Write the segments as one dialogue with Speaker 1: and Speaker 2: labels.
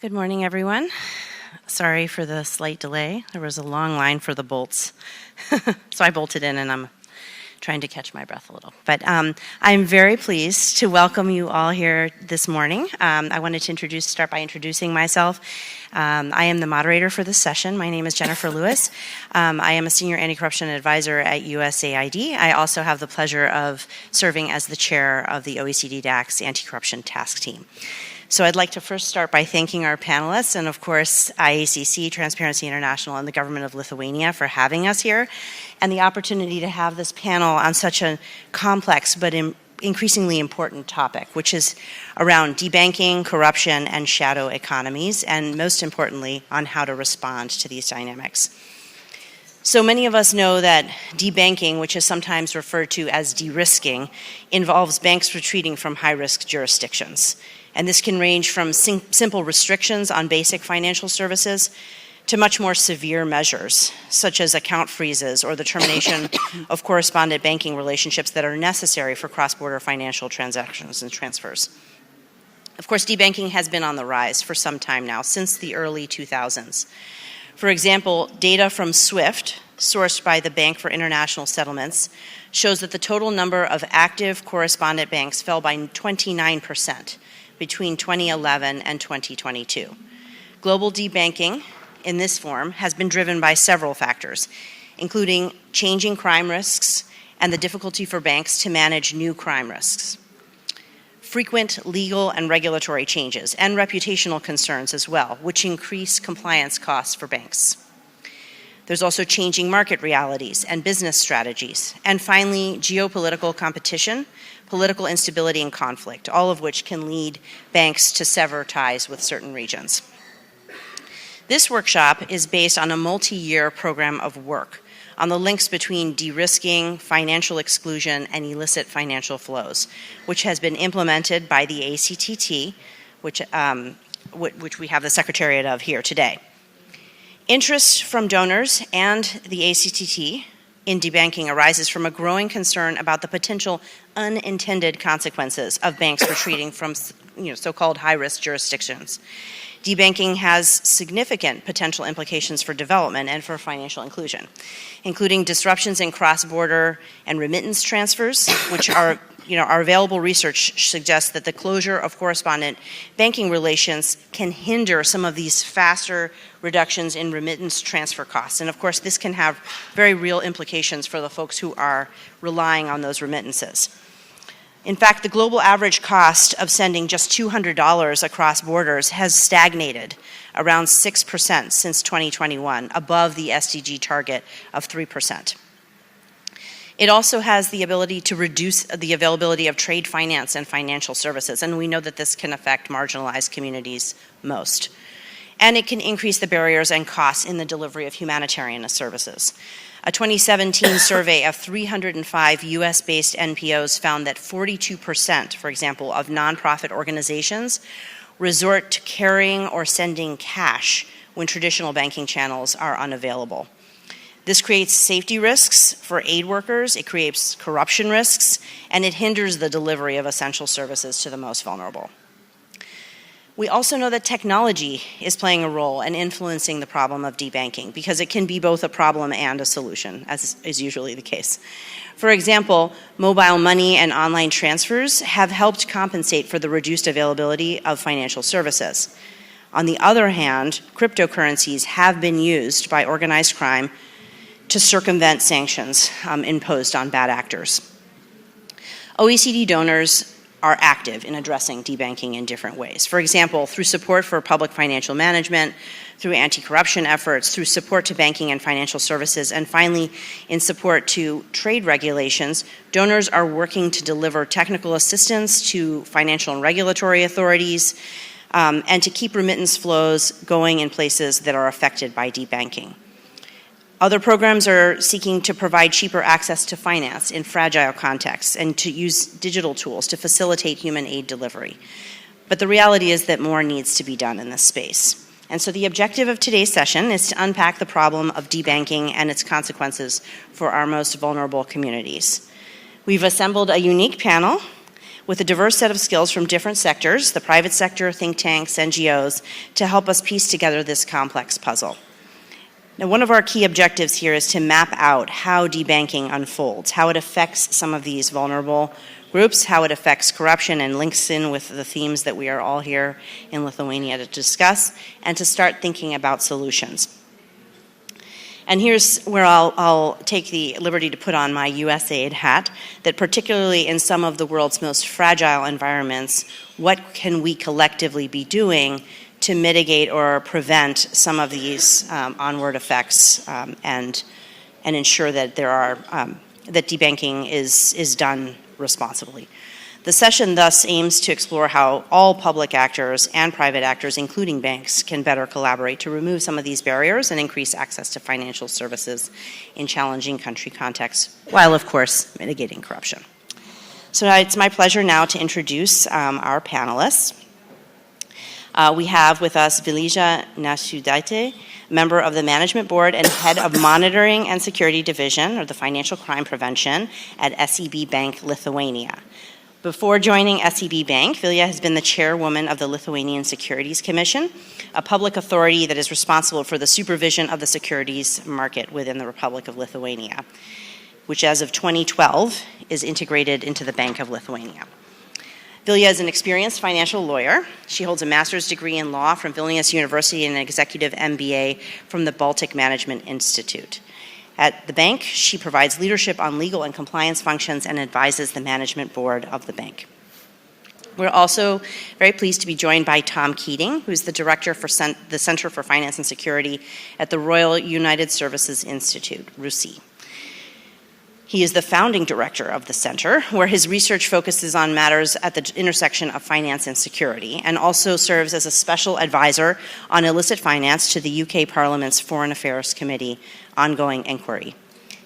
Speaker 1: Good morning, everyone. Sorry for the slight delay. There was a long line for the bolts. So I bolted in and I'm trying to catch my breath a little. But I'm very pleased to welcome you all here this morning. I wanted to start by introducing myself. I am the moderator for this session. My name is Jennifer Lewis. I am a senior anti-corruption advisor at USAID. I also have the pleasure of serving as the chair of the OECD DAC's anti-corruption task team. So I'd like to first start by thanking our panelists and, of course, IACC, Transparency International, and the government of Lithuania for having us here, and the opportunity to have this panel on such a complex but increasingly important topic, which is around debanking, corruption, and shadow economies, and most importantly, on how to respond to these dynamics. So many of us know that debanking, which is sometimes referred to as de-risking, involves banks retreating from high-risk jurisdictions. And this can range from simple restrictions on basic financial services to much more severe measures, such as account freezes or the termination of correspondent banking relationships that are necessary for cross-border financial transactions and transfers. Of course, debanking has been on the rise for some time now, since the early 2000s. For example, data from SWIFT, sourced by the Bank for International Settlements, shows that the total number of active correspondent banks fell by 29% between 2011 and 2022. Global debanking in this form has been driven by several factors, including changing crime risks and the difficulty for banks to manage new crime risks, frequent legal and regulatory changes, and reputational concerns as well, which increase compliance costs for banks. There's also changing market realities and business strategies, and finally, geopolitical competition, political instability, and conflict, all of which can lead banks to sever ties with certain regions. This workshop is based on a multi-year program of work on the links between de-risking, financial exclusion, and illicit financial flows, which has been implemented by the ACTT, which we have the secretariat of here today. Interest from donors and the ACTT in debanking arises from a growing concern about the potential unintended consequences of banks retreating from so-called high-risk jurisdictions. Debanking has significant potential implications for development and for financial inclusion, including disruptions in cross-border and remittance transfers, which are, our available research suggests that the closure of correspondent banking relations can hinder some of these faster reductions in remittance transfer costs. And of course, this can have very real implications for the folks who are relying on those remittances. In fact, the global average cost of sending just $200 across borders has stagnated around 6% since 2021, above the SDG target of 3%. It also has the ability to reduce the availability of trade finance and financial services, and we know that this can affect marginalized communities most. And it can increase the barriers and costs in the delivery of humanitarian services. A 2017 survey of 305 US-based NPOs found that 42%, for example, of nonprofit organizations resort to carrying or sending cash when traditional banking channels are unavailable. This creates safety risks for aid workers, it creates corruption risks, and it hinders the delivery of essential services to the most vulnerable. We also know that technology is playing a role in influencing the problem of debanking, because it can be both a problem and a solution, as is usually the case. For example, mobile money and online transfers have helped compensate for the reduced availability of financial services. On the other hand, cryptocurrencies have been used by organized crime to circumvent sanctions imposed on bad actors. OECD donors are active in addressing debanking in different ways. For example, through support for public financial management, through anti-corruption efforts, through support to banking and financial services, and finally, in support to trade regulations, donors are working to deliver technical assistance to financial and regulatory authorities, and to keep remittance flows going in places that are affected by debanking. Other programs are seeking to provide cheaper access to finance in fragile contexts and to use digital tools to facilitate human aid delivery. But the reality is that more needs to be done in this space. And so the objective of today's session is to unpack the problem of debanking and its consequences for our most vulnerable communities. We've assembled a unique panel with a diverse set of skills from different sectors, the private sector, think tanks, NGOs, to help us piece together this complex puzzle. Now, one of our key objectives here is to map out how debanking unfolds, how it affects some of these vulnerable groups, how it affects corruption and links in with the themes that we are all here in Lithuania to discuss, and to start thinking about solutions. And here's where I'll take the liberty to put on my USAID hat, that particularly in some of the world's most fragile environments, what can we collectively be doing to mitigate or prevent some of these onward effects and ensure that that debanking is done responsibly. The session thus aims to explore how all public actors and private actors, including banks, can better collaborate to remove some of these barriers and increase access to financial services in challenging country contexts, while of course mitigating corruption. So it's my pleasure now to introduce our panelists. We have with us Vilija Nasiūdaitė, member of the Management Board and Head of Monitoring and Security Division, or the Financial Crime Prevention, at SEB Bank Lithuania. Before joining SEB Bank, Vilija has been the chairwoman of the Lithuanian Securities Commission, a public authority that is responsible for the supervision of the securities market within the Republic of Lithuania, which as of 2012 is integrated into the Bank of Lithuania. Vilija is an experienced financial lawyer. She holds a master's degree in law from Vilnius University and an executive MBA from the Baltic Management Institute. At the bank, she provides leadership on legal and compliance functions and advises the management board of the bank. We're also very pleased to be joined by Tom Keating, who's the director for the Center for Finance and Security at the Royal United Services Institute, RUSI. He is the founding director of the center, where his research focuses on matters at the intersection of finance and security, and also serves as a special advisor on illicit finance to the UK Parliament's Foreign Affairs Committee ongoing inquiry.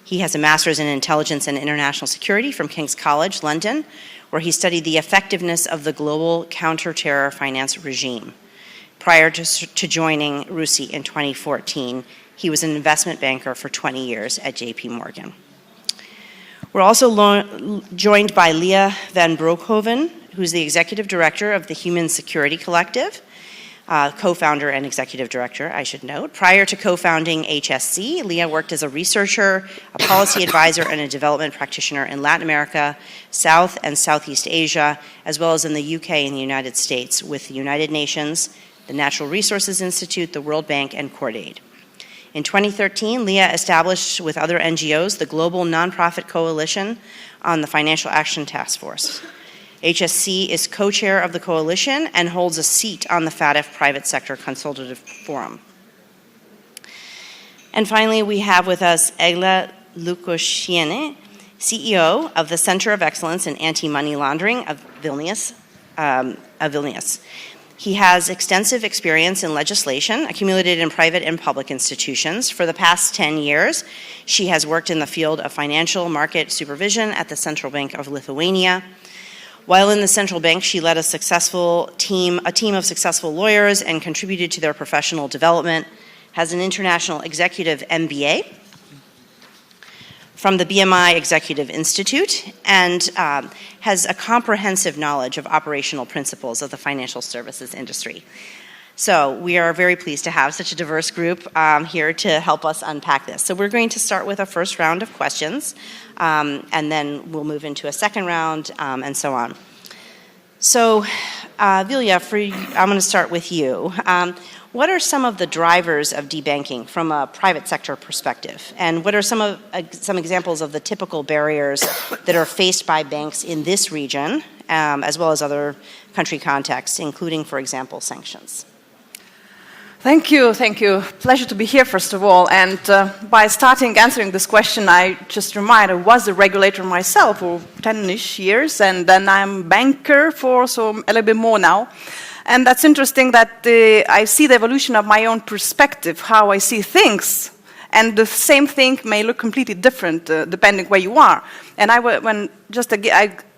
Speaker 1: He has a master's in intelligence and international security from King's College, London, where he studied the effectiveness of the global counter-terror finance regime. Prior to joining RUSI in 2014, he was an investment banker for 20 years at JP Morgan. We're also joined by Leah van Broekhoven, who's the executive director of the Human Security Collective, co-founder and executive director, I should note. Prior to co-founding HSC, Leah worked as a researcher, a policy advisor, and a development practitioner in Latin America, South and Southeast Asia, as well as in the UK and the United States with the United Nations, the Natural Resources Institute, the World Bank, and CoordAid. In 2013, Leah established with other NGOs the Global Nonprofit Coalition on the Financial Action Task Force. HSC is co-chair of the coalition and holds a seat on the FATF Private Sector Consultative Forum. And finally, we have with us Egle Lukosienė, CEO of the Center of Excellence in Anti-Money Laundering of Vilnius. He has extensive experience in legislation accumulated in private and public institutions. For the past 10 years, she has worked in the field of financial market supervision at the Central Bank of Lithuania. While in the central bank, she led a team of successful lawyers and contributed to their professional development, has an international executive MBA from the BMI Executive Institute, and has a comprehensive knowledge of operational principles of the financial services industry. So we are very pleased to have such a diverse group here to help us unpack this. So we're going to start with a first round of questions, and then we'll move into a second round, and so on. So, Vilija, I'm going to start with you. What are some of the drivers of debanking from a private sector perspective? And what are some examples of the typical barriers that are faced by banks in this region, as well as other country contexts, including, for example, sanctions?
Speaker 2: Thank you. Pleasure to be here, first of all. And by starting answering this question, I just remind I was a regulator myself for 10-ish years, and then I'm a banker for a little bit more now. And that's interesting that I see the evolution of my own perspective, how I see things. And the same thing may look completely different depending where you are. And I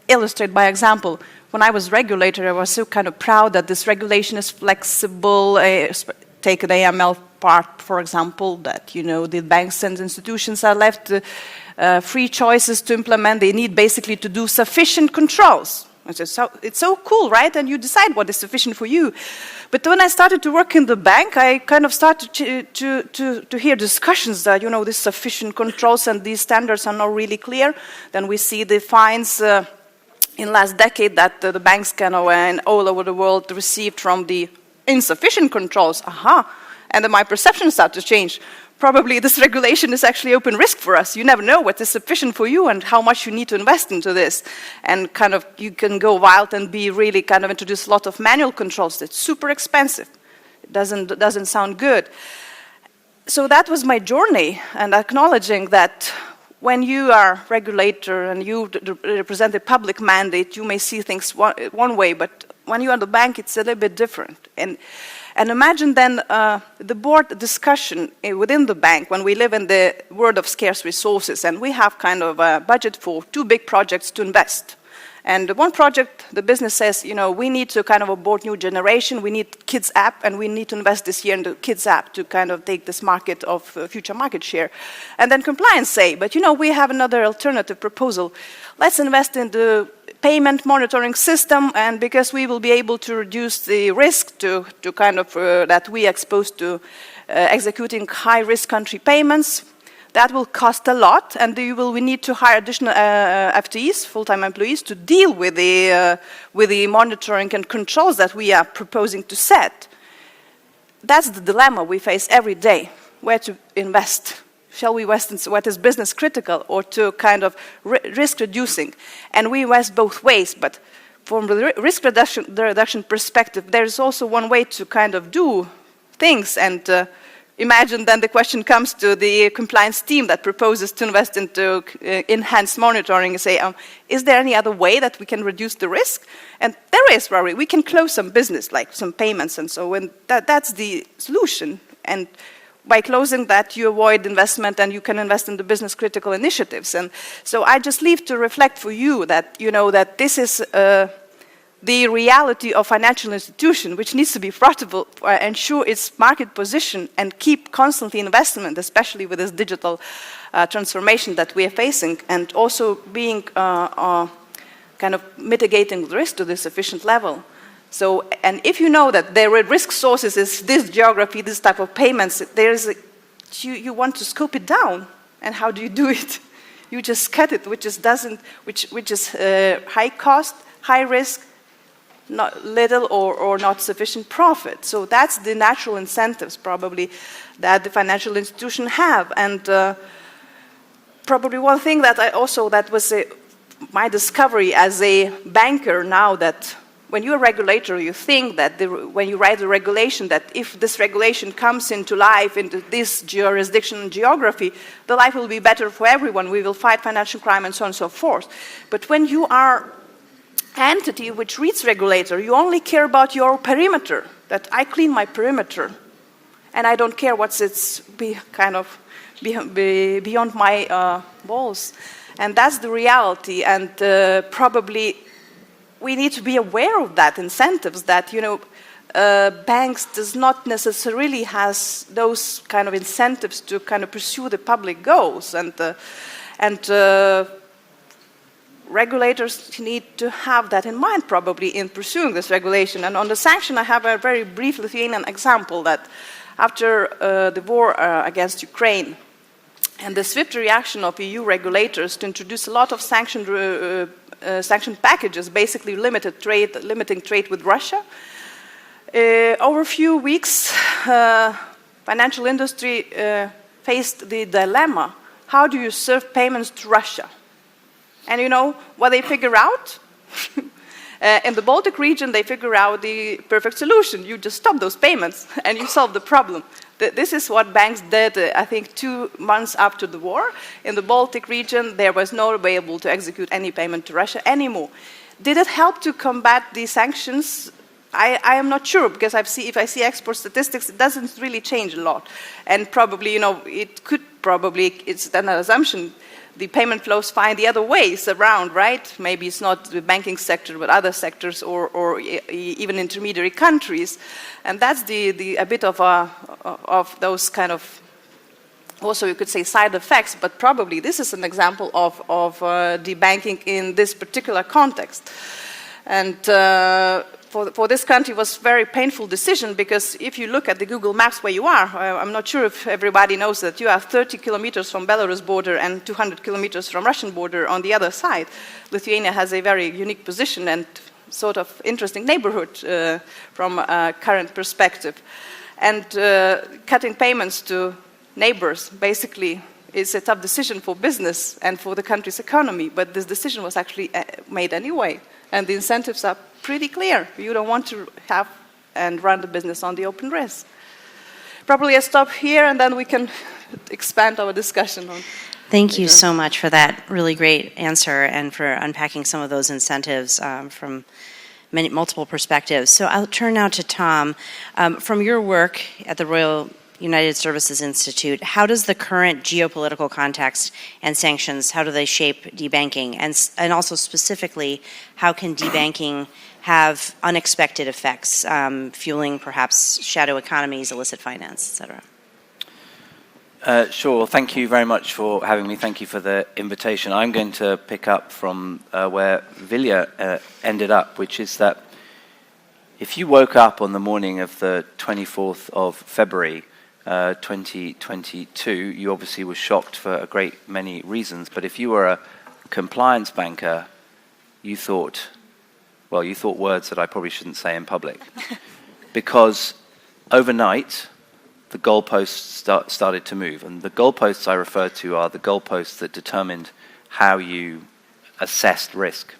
Speaker 2: illustrate by example. When I was regulator, I was so kind of proud that this regulation is flexible. Take the AML part, for example, that the banks and institutions are left free choices to implement. They need basically to do sufficient controls. I said, so, it's so cool, right? And you decide what is sufficient for you. But when I started to work in the bank, I kind of started to hear discussions that, these sufficient controls and these standards are not really clear. Then we see the fines in last decade that the banks kind of all over the world received from the insufficient controls. And then my perception started to change. Probably this regulation is actually open risk for us. You never know what is sufficient for you and how much you need to invest into this. And kind of you can go wild and be really kind of introduce a lot of manual controls that's super expensive. It doesn't sound good. So that was my journey, and acknowledging that when you are a regulator and you represent a public mandate, you may see things one way, but when you're at the bank, it's a little bit different. And imagine then the board discussion within the bank when we live in the world of scarce resources and we have kind of a budget for 2 big projects to invest. And one project, the business says, we need to kind of onboard new generation, we need kids app, and we need to invest this year in the kids app to kind of take this market of future market share. And then compliance say, but we have another alternative proposal. Let's invest in the payment monitoring system, and because we will be able to reduce the risk to kind of that we are exposed to executing high-risk country payments. That will cost a lot, and we need to hire additional FTEs, full-time employees, to deal with the monitoring and controls that we are proposing to set. That's the dilemma we face every day, where to invest. Shall we invest in what is business critical or to kind of risk reducing? And we invest both ways, but from the risk reduction perspective, there's also one way to kind of do things. And imagine then the question comes to the compliance team that proposes to invest into enhanced monitoring and say, is there any other way that we can reduce the risk? And there is, Rory. We can close some business, like some payments and so on. That's the solution. And by closing that, you avoid investment and you can invest in the business critical initiatives. And so I just leave to reflect for you that, that this is the reality of financial institution, which needs to be profitable, ensure its market position, and keep constantly investment, especially with this digital transformation that we are facing, and also being kind of mitigating the risk to this sufficient level. So, and if you know that their risk sources is this geography, this type of payments, you want to scope it down. And how do you do it? You just cut it, which is high cost, high risk, not little or not sufficient profit. So that's the natural incentives probably that the financial institution have. And probably one thing that that was my discovery as a banker now, that when you're a regulator, you think that when you write the regulation, that if this regulation comes into life, into this jurisdiction and geography, the life will be better for everyone. We will fight financial crime and so on and so forth. But when you are entity which reads regulator, you only care about your perimeter, that I clean my perimeter, and I don't care what's beyond my walls. And that's the reality, and probably we need to be aware of that incentives, that banks does not necessarily has those kind of incentives to kind of pursue the public goals, and regulators need to have that in mind probably in pursuing this regulation. And on the sanction, I have a very brief Lithuanian example that after the war against Ukraine and the swift reaction of EU regulators to introduce a lot of sanction packages, basically limiting trade with Russia, over a few weeks, financial industry faced the dilemma: how do you serve payments to Russia? And what they figure out? In the Baltic region, they figure out the perfect solution. You just stop those payments and you solve the problem. This is what banks did, I think, 2 months after the war. In the Baltic region, there was no way able to execute any payment to Russia anymore. Did it help to combat the sanctions? I am not sure, because if I see export statistics, it doesn't really change a lot. And probably, it could probably, it's an assumption, the payment flows find the other ways around, right? Maybe it's not the banking sector, but other sectors or even intermediary countries. And that's a bit of those kind of, also you could say side effects, but probably this is an example of the banking in this particular context. And for this country, it was a very painful decision, because if you look at the Google Maps where you are, I'm not sure if everybody knows that you have 30 kilometers from Belarus border and 200 kilometers from Russian border on the other side. Lithuania has a very unique position and sort of interesting neighborhood from a current perspective. And cutting payments to neighbors basically is a tough decision for business and for the country's economy, but this decision was actually made anyway. And the incentives are pretty clear. You don't want to have and run the business on the open risk. Probably I stop here, and then we can expand our discussion on.
Speaker 1: Thank you so much for that really great answer and for unpacking some of those incentives from multiple perspectives. So I'll turn now to Tom. From your work at the Royal United Services Institute, how does the current geopolitical context and sanctions, how do they shape debanking? And also specifically, how can debanking have unexpected effects, fueling perhaps shadow economies, illicit finance, et cetera?
Speaker 3: Sure. Well, thank you very much for having me. Thank you for the invitation. I'm going to pick up from where Vilja ended up, which is that if you woke up on the morning of the 24th of February 2022, you obviously were shocked for a great many reasons. But if you were a compliance banker, you thought words that I probably shouldn't say in public. Because overnight, the goalposts started to move. And the goalposts I refer to are the goalposts that determined how you assessed risk.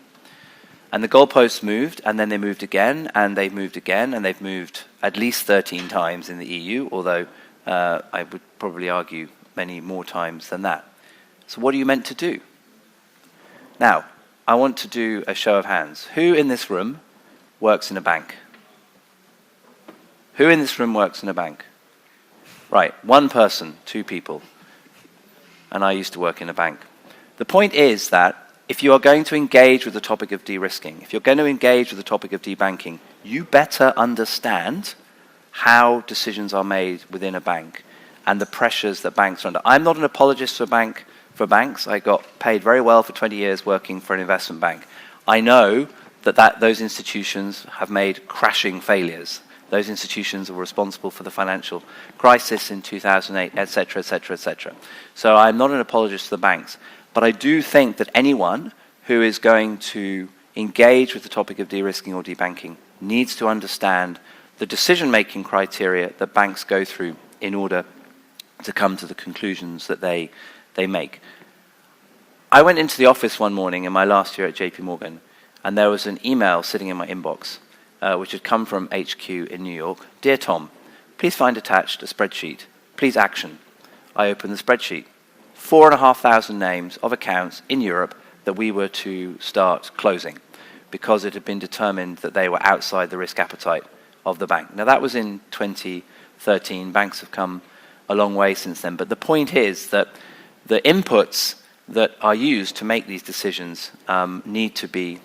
Speaker 3: And the goalposts moved, and then they moved again, and they've moved again, and they've moved at least 13 times in the EU, although I would probably argue many more times than that. So what are you meant to do? Now, I want to do a show of hands. Who in this room works in a bank? Who in this room works in a bank? Right, one person, two people. And I used to work in a bank. The point is that if you are going to engage with the topic of de-risking, if you're going to engage with the topic of debanking, you better understand how decisions are made within a bank and the pressures that banks are under. I'm not an apologist for banks. I got paid very well for 20 years working for an investment bank. I know that those institutions have made crashing failures. Those institutions are responsible for the financial crisis in 2008, etc., etc., etc. So I'm not an apologist for the banks. But I do think that anyone who is going to engage with the topic of de-risking or debanking needs to understand the decision-making criteria that banks go through in order to come to the conclusions that they make. I went into the office one morning in my last year at JP Morgan, and there was an email sitting in my inbox, which had come from HQ in New York. Dear Tom, please find attached a spreadsheet. Please action. I opened the spreadsheet. 4,500 names of accounts in Europe that we were to start closing because it had been determined that they were outside the risk appetite of the bank. Now that was in 2013. Banks have come a long way since then. But the point is that the inputs that are used to make these decisions need to be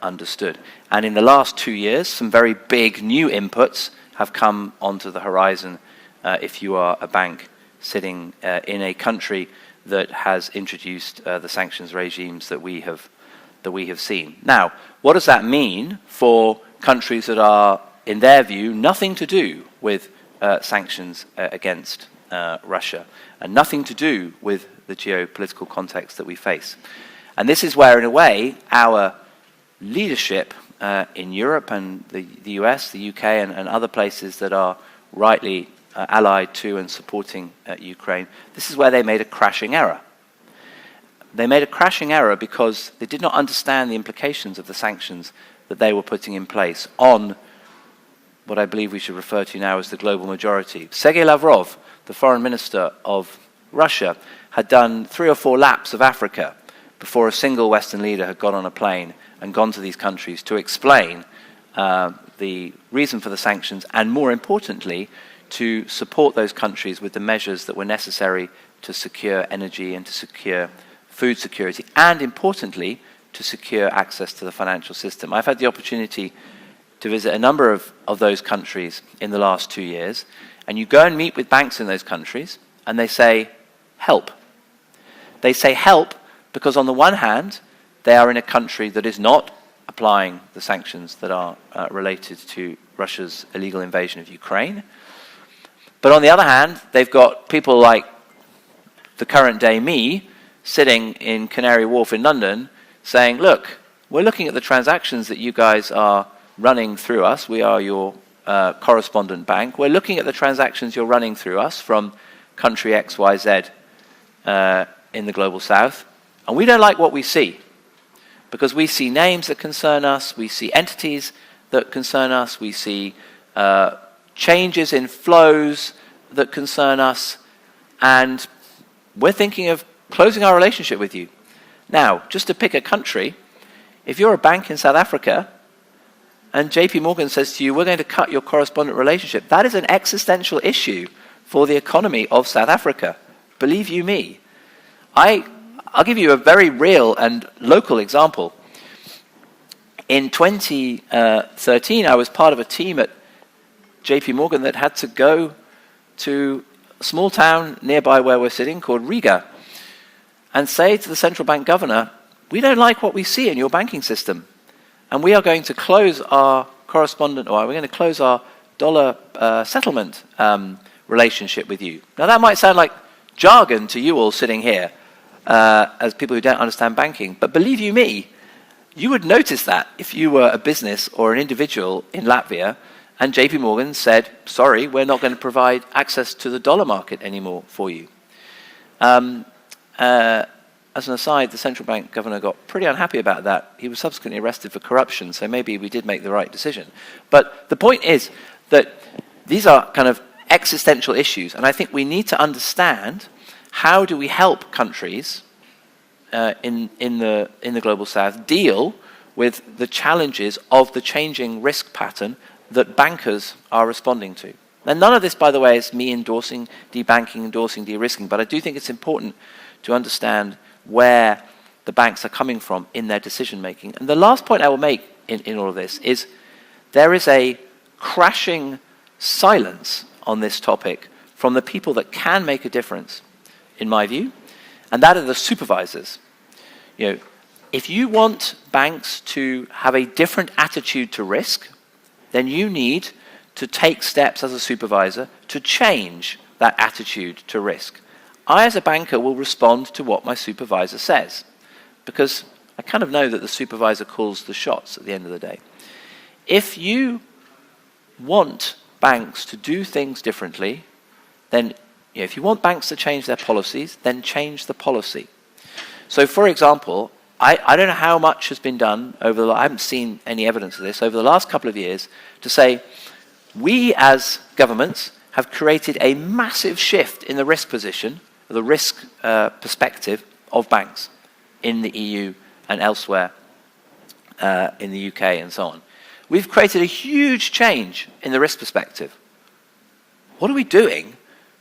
Speaker 3: understood. And in the last 2 years, some very big new inputs have come onto the horizon if you are a bank sitting in a country that has introduced the sanctions regimes that we have seen. Now, what does that mean for countries that are, in their view, nothing to do with sanctions against Russia and nothing to do with the geopolitical context that we face? And this is where, in a way, our leadership in Europe and the US, the UK, and other places that are rightly allied to and supporting Ukraine, this is where they made a crashing error. They made a crashing error because they did not understand the implications of the sanctions that they were putting in place on what I believe we should refer to now as the global majority. Sergei Lavrov, the foreign minister of Russia, had done 3 or 4 laps of Africa before a single Western leader had got on a plane and gone to these countries to explain the reason for the sanctions and, more importantly, to support those countries with the measures that were necessary to secure energy and to secure food security and, importantly, to secure access to the financial system. I've had the opportunity to visit a number of those countries in the last 2 years, and you go and meet with banks in those countries, and they say, help. They say help because, on the one hand, they are in a country that is not applying the sanctions that are related to Russia's illegal invasion of Ukraine. But on the other hand, they've got people like the current day me sitting in Canary Wharf in London saying, look, we're looking at the transactions that you guys are running through us. We are your correspondent bank. We're looking at the transactions you're running through us from country XYZ in the global south, and we don't like what we see, because we see names that concern us, we see entities that concern us, we see changes in flows that concern us, and we're thinking of closing our relationship with you. Now, just to pick a country, if you're a bank in South Africa and JP Morgan says to you, we're going to cut your correspondent relationship, that is an existential issue for the economy of South Africa. Believe you me. I'll give you a very real and local example. In 2013, I was part of a team at JP Morgan that had to go to a small town nearby where we're sitting called Riga and say to the central bank governor, we don't like what we see in your banking system, and we are going to close our correspondent, or we're going to close our dollar settlement relationship with you. Now that might sound like jargon to you all sitting here as people who don't understand banking, but believe you me, you would notice that if you were a business or an individual in Latvia and JP Morgan said, sorry, we're not going to provide access to the dollar market anymore for you. As an aside, the central bank governor got pretty unhappy about that. He was subsequently arrested for corruption, so maybe we did make the right decision. But the point is that these are kind of existential issues, and I think we need to understand how do we help countries in the global south deal with the challenges of the changing risk pattern that bankers are responding to. And none of this, by the way, is me endorsing debanking, endorsing de-risking, but I do think it's important to understand where the banks are coming from in their decision making. And the last point I will make in all of this is there is a crashing silence on this topic from the people that can make a difference, in my view, and that are the supervisors. You know, if you want banks to have a different attitude to risk, then you need to take steps as a supervisor to change that attitude to risk. I, as a banker, will respond to what my supervisor says, because I kind of know that the supervisor calls the shots at the end of the day. If you want banks to do things differently, then if you want banks to change their policies, then change the policy. So, for example, I don't know how much has been done I haven't seen any evidence of this, over the last couple of years, to say we as governments have created a massive shift in the risk position, the risk perspective of banks in the EU and elsewhere in the UK and so on. We've created a huge change in the risk perspective. What are we doing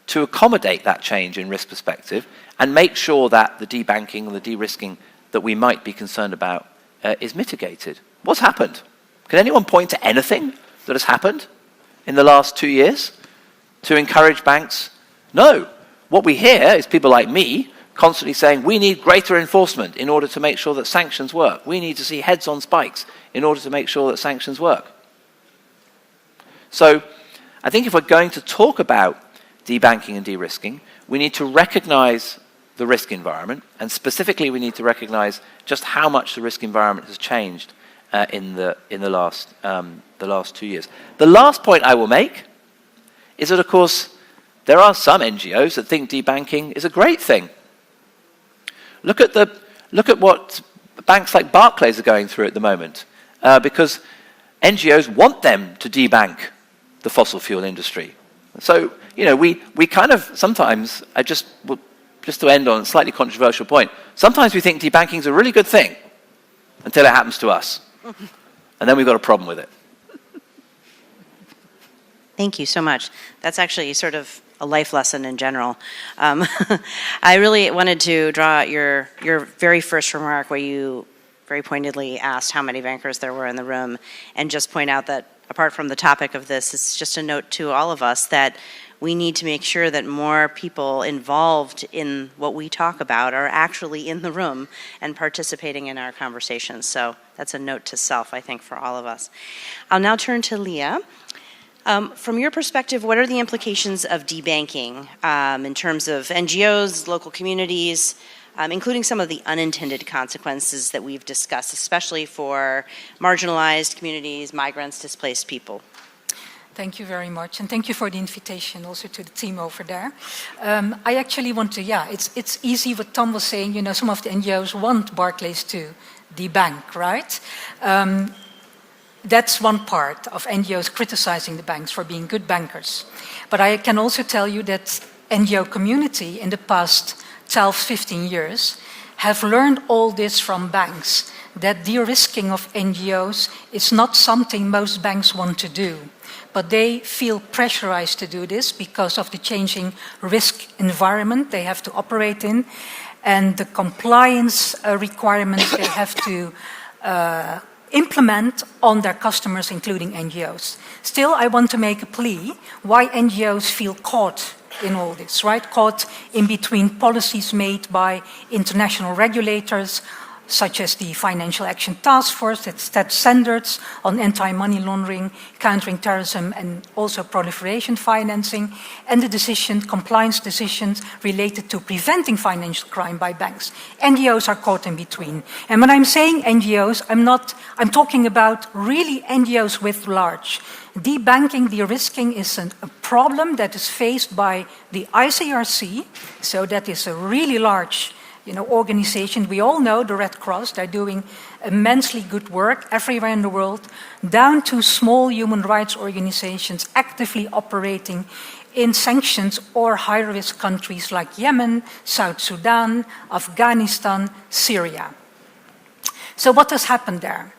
Speaker 3: to accommodate that change in risk perspective and make sure that the debanking and the de-risking that we might be concerned about is mitigated? What's happened? Can anyone point to anything that has happened in the last 2 years to encourage banks? No. What we hear is people like me constantly saying we need greater enforcement in order to make sure that sanctions work. We need to see heads on spikes in order to make sure that sanctions work. So I think if we're going to talk about debanking and de-risking, we need to recognize the risk environment, and specifically we need to recognize just how much the risk environment has changed in the last 2 years. The last point I will make is that, of course, there are some NGOs that think debanking is a great thing. Look at what banks like Barclays are going through at the moment, because NGOs want them to debank the fossil fuel industry. So, you know, we kind of sometimes, just to end on a slightly controversial point, sometimes we think debanking is a really good thing until it happens to us. And then we've got a problem with it.
Speaker 1: Thank you so much. That's actually sort of a life lesson in general. I really wanted to draw out your very first remark where you very pointedly asked how many bankers there were in the room, and just point out that apart from the topic of this, it's just a note to all of us that we need to make sure that more people involved in what we talk about are actually in the room and participating in our conversations. So that's a note to self, I think, for all of us. I'll now turn to Leah. From your perspective, what are the implications of debanking in terms of NGOs, local communities, including some of the unintended consequences that we've discussed, especially for marginalized communities, migrants, displaced people?
Speaker 4: Thank you very much, and thank you for the invitation also to the team over there. I actually want to, it's easy what Tom was saying, you know, some of the NGOs want Barclays to debank, right? That's one part of NGOs criticizing the banks for being good bankers. But I can also tell you that NGO community in the past 12, 15 years have learned all this from banks, that de-risking of NGOs is not something most banks want to do. But they feel pressurized to do this because of the changing risk environment they have to operate in and the compliance requirements they have to implement on their customers, including NGOs. Still, I want to make a plea why NGOs feel caught in all this, right? Caught in between policies made by international regulators, such as the Financial Action Task Force that sets standards on anti-money laundering, countering terrorism, and also proliferation financing, and the compliance decisions related to preventing financial crime by banks. NGOs are caught in between. And when I'm saying NGOs, I'm talking about really NGOs with large. Debanking, de-risking is a problem that is faced by the ICRC, so that is a really large organization. We all know the Red Cross, they're doing immensely good work everywhere in the world, down to small human rights organizations actively operating in sanctions or high-risk countries like Yemen, South Sudan, Afghanistan, Syria. So what has happened there?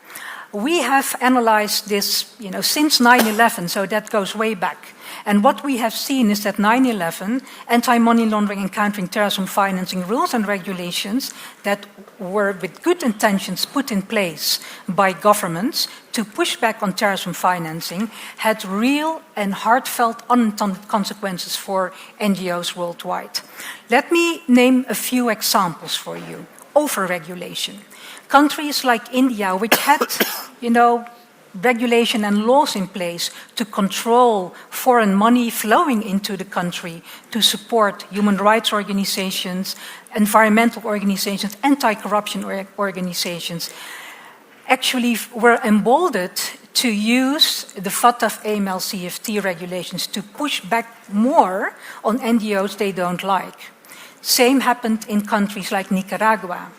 Speaker 4: We have analyzed this since 9/11, so that goes way back. And what we have seen is that 9/11, anti-money laundering and countering terrorism financing rules and regulations that were with good intentions put in place by governments to push back on terrorism financing had real and heartfelt unintended consequences for NGOs worldwide. Let me name a few examples for you. Over-regulation. Countries like India, which had, regulation and laws in place to control foreign money flowing into the country to support human rights organizations, environmental organizations, anti-corruption organizations, actually were emboldened to use the FATF AML CFT regulations to push back more on NGOs they don't like. Same happened in countries like Nicaragua.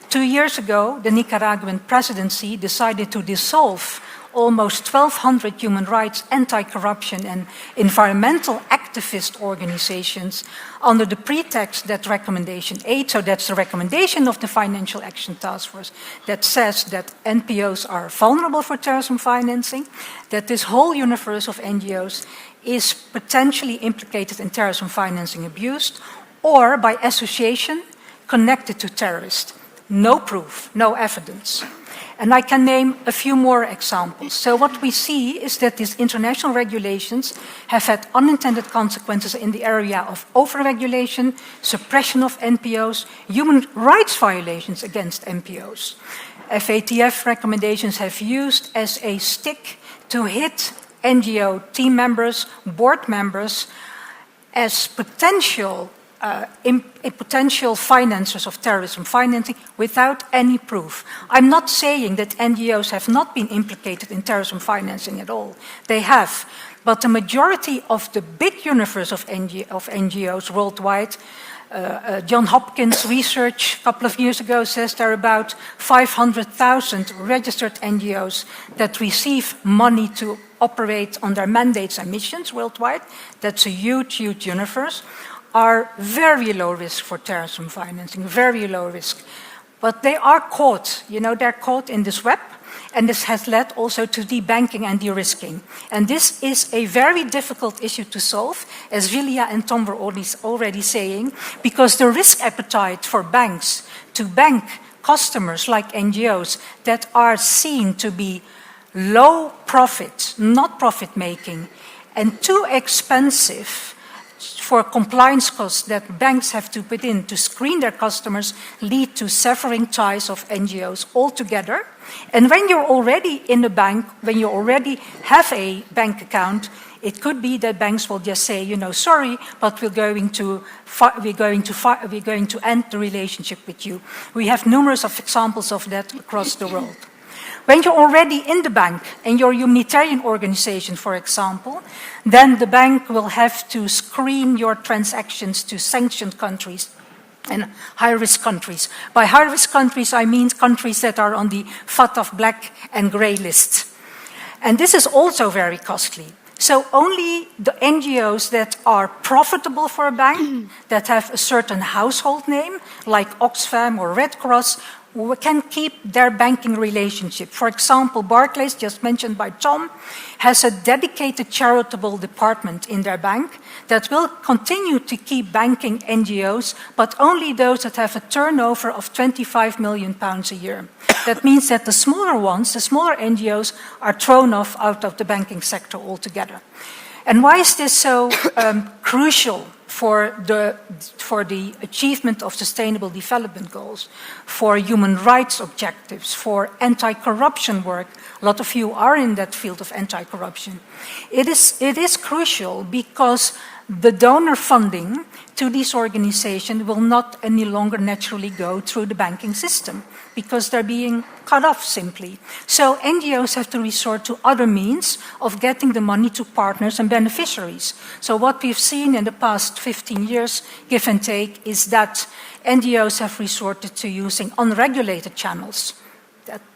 Speaker 4: 2 years ago, the Nicaraguan presidency decided to dissolve almost 1,200 human rights, anti-corruption and environmental activist organizations under the pretext that Recommendation 8, so that's the recommendation of the Financial Action Task Force, that says that NPOs are vulnerable for terrorism financing, that this whole universe of NGOs is potentially implicated in terrorism financing abuse, or by association connected to terrorists. No proof, no evidence. And I can name a few more examples. So what we see is that these international regulations have had unintended consequences in the area of over-regulation, suppression of NPOs, human rights violations against NPOs. FATF recommendations have used as a stick to hit NGO team members, board members, as potential financiers of terrorism financing without any proof. I'm not saying that NGOs have not been implicated in terrorism financing at all. They have. But the majority of the big universe of NGOs worldwide, John Hopkins research a couple of years ago says there are about 500,000 registered NGOs that receive money to operate on their mandates and missions worldwide. That's a huge, huge universe. Are very low risk for terrorism financing, very low risk. But they are caught, they're caught in this web, and this has led also to debanking and de-risking. And this is a very difficult issue to solve, as Julia and Tom were already saying, because the risk appetite for banks to bank customers like NGOs that are seen to be low profit, not profit-making, and too expensive for compliance costs that banks have to put in to screen their customers lead to severing ties of NGOs altogether. And when you're already in the bank, when you already have a bank account, it could be that banks will just say, sorry, but we're going to end the relationship with you. We have numerous of examples of that across the world. When you're already in the bank and you're a humanitarian organization, for example, then the bank will have to screen your transactions to sanctioned countries and high-risk countries. By high-risk countries, I mean countries that are on the FATF black and grey list. And this is also very costly. So only the NGOs that are profitable for a bank, that have a certain household name, like Oxfam or Red Cross, can keep their banking relationship. For example, Barclays, just mentioned by Tom, has a dedicated charitable department in their bank that will continue to keep banking NGOs, but only those that have a turnover of £25 million a year. That means that the smaller ones, the smaller NGOs, are thrown off out of the banking sector altogether. And why is this so crucial for the achievement of sustainable development goals, for human rights objectives, for anti-corruption work? A lot of you are in that field of anti-corruption. It is crucial because the donor funding to these organizations will not any longer naturally go through the banking system because they're being cut off simply. So NGOs have to resort to other means of getting the money to partners and beneficiaries. So what we've seen in the past 15 years, give and take, is that NGOs have resorted to using unregulated channels.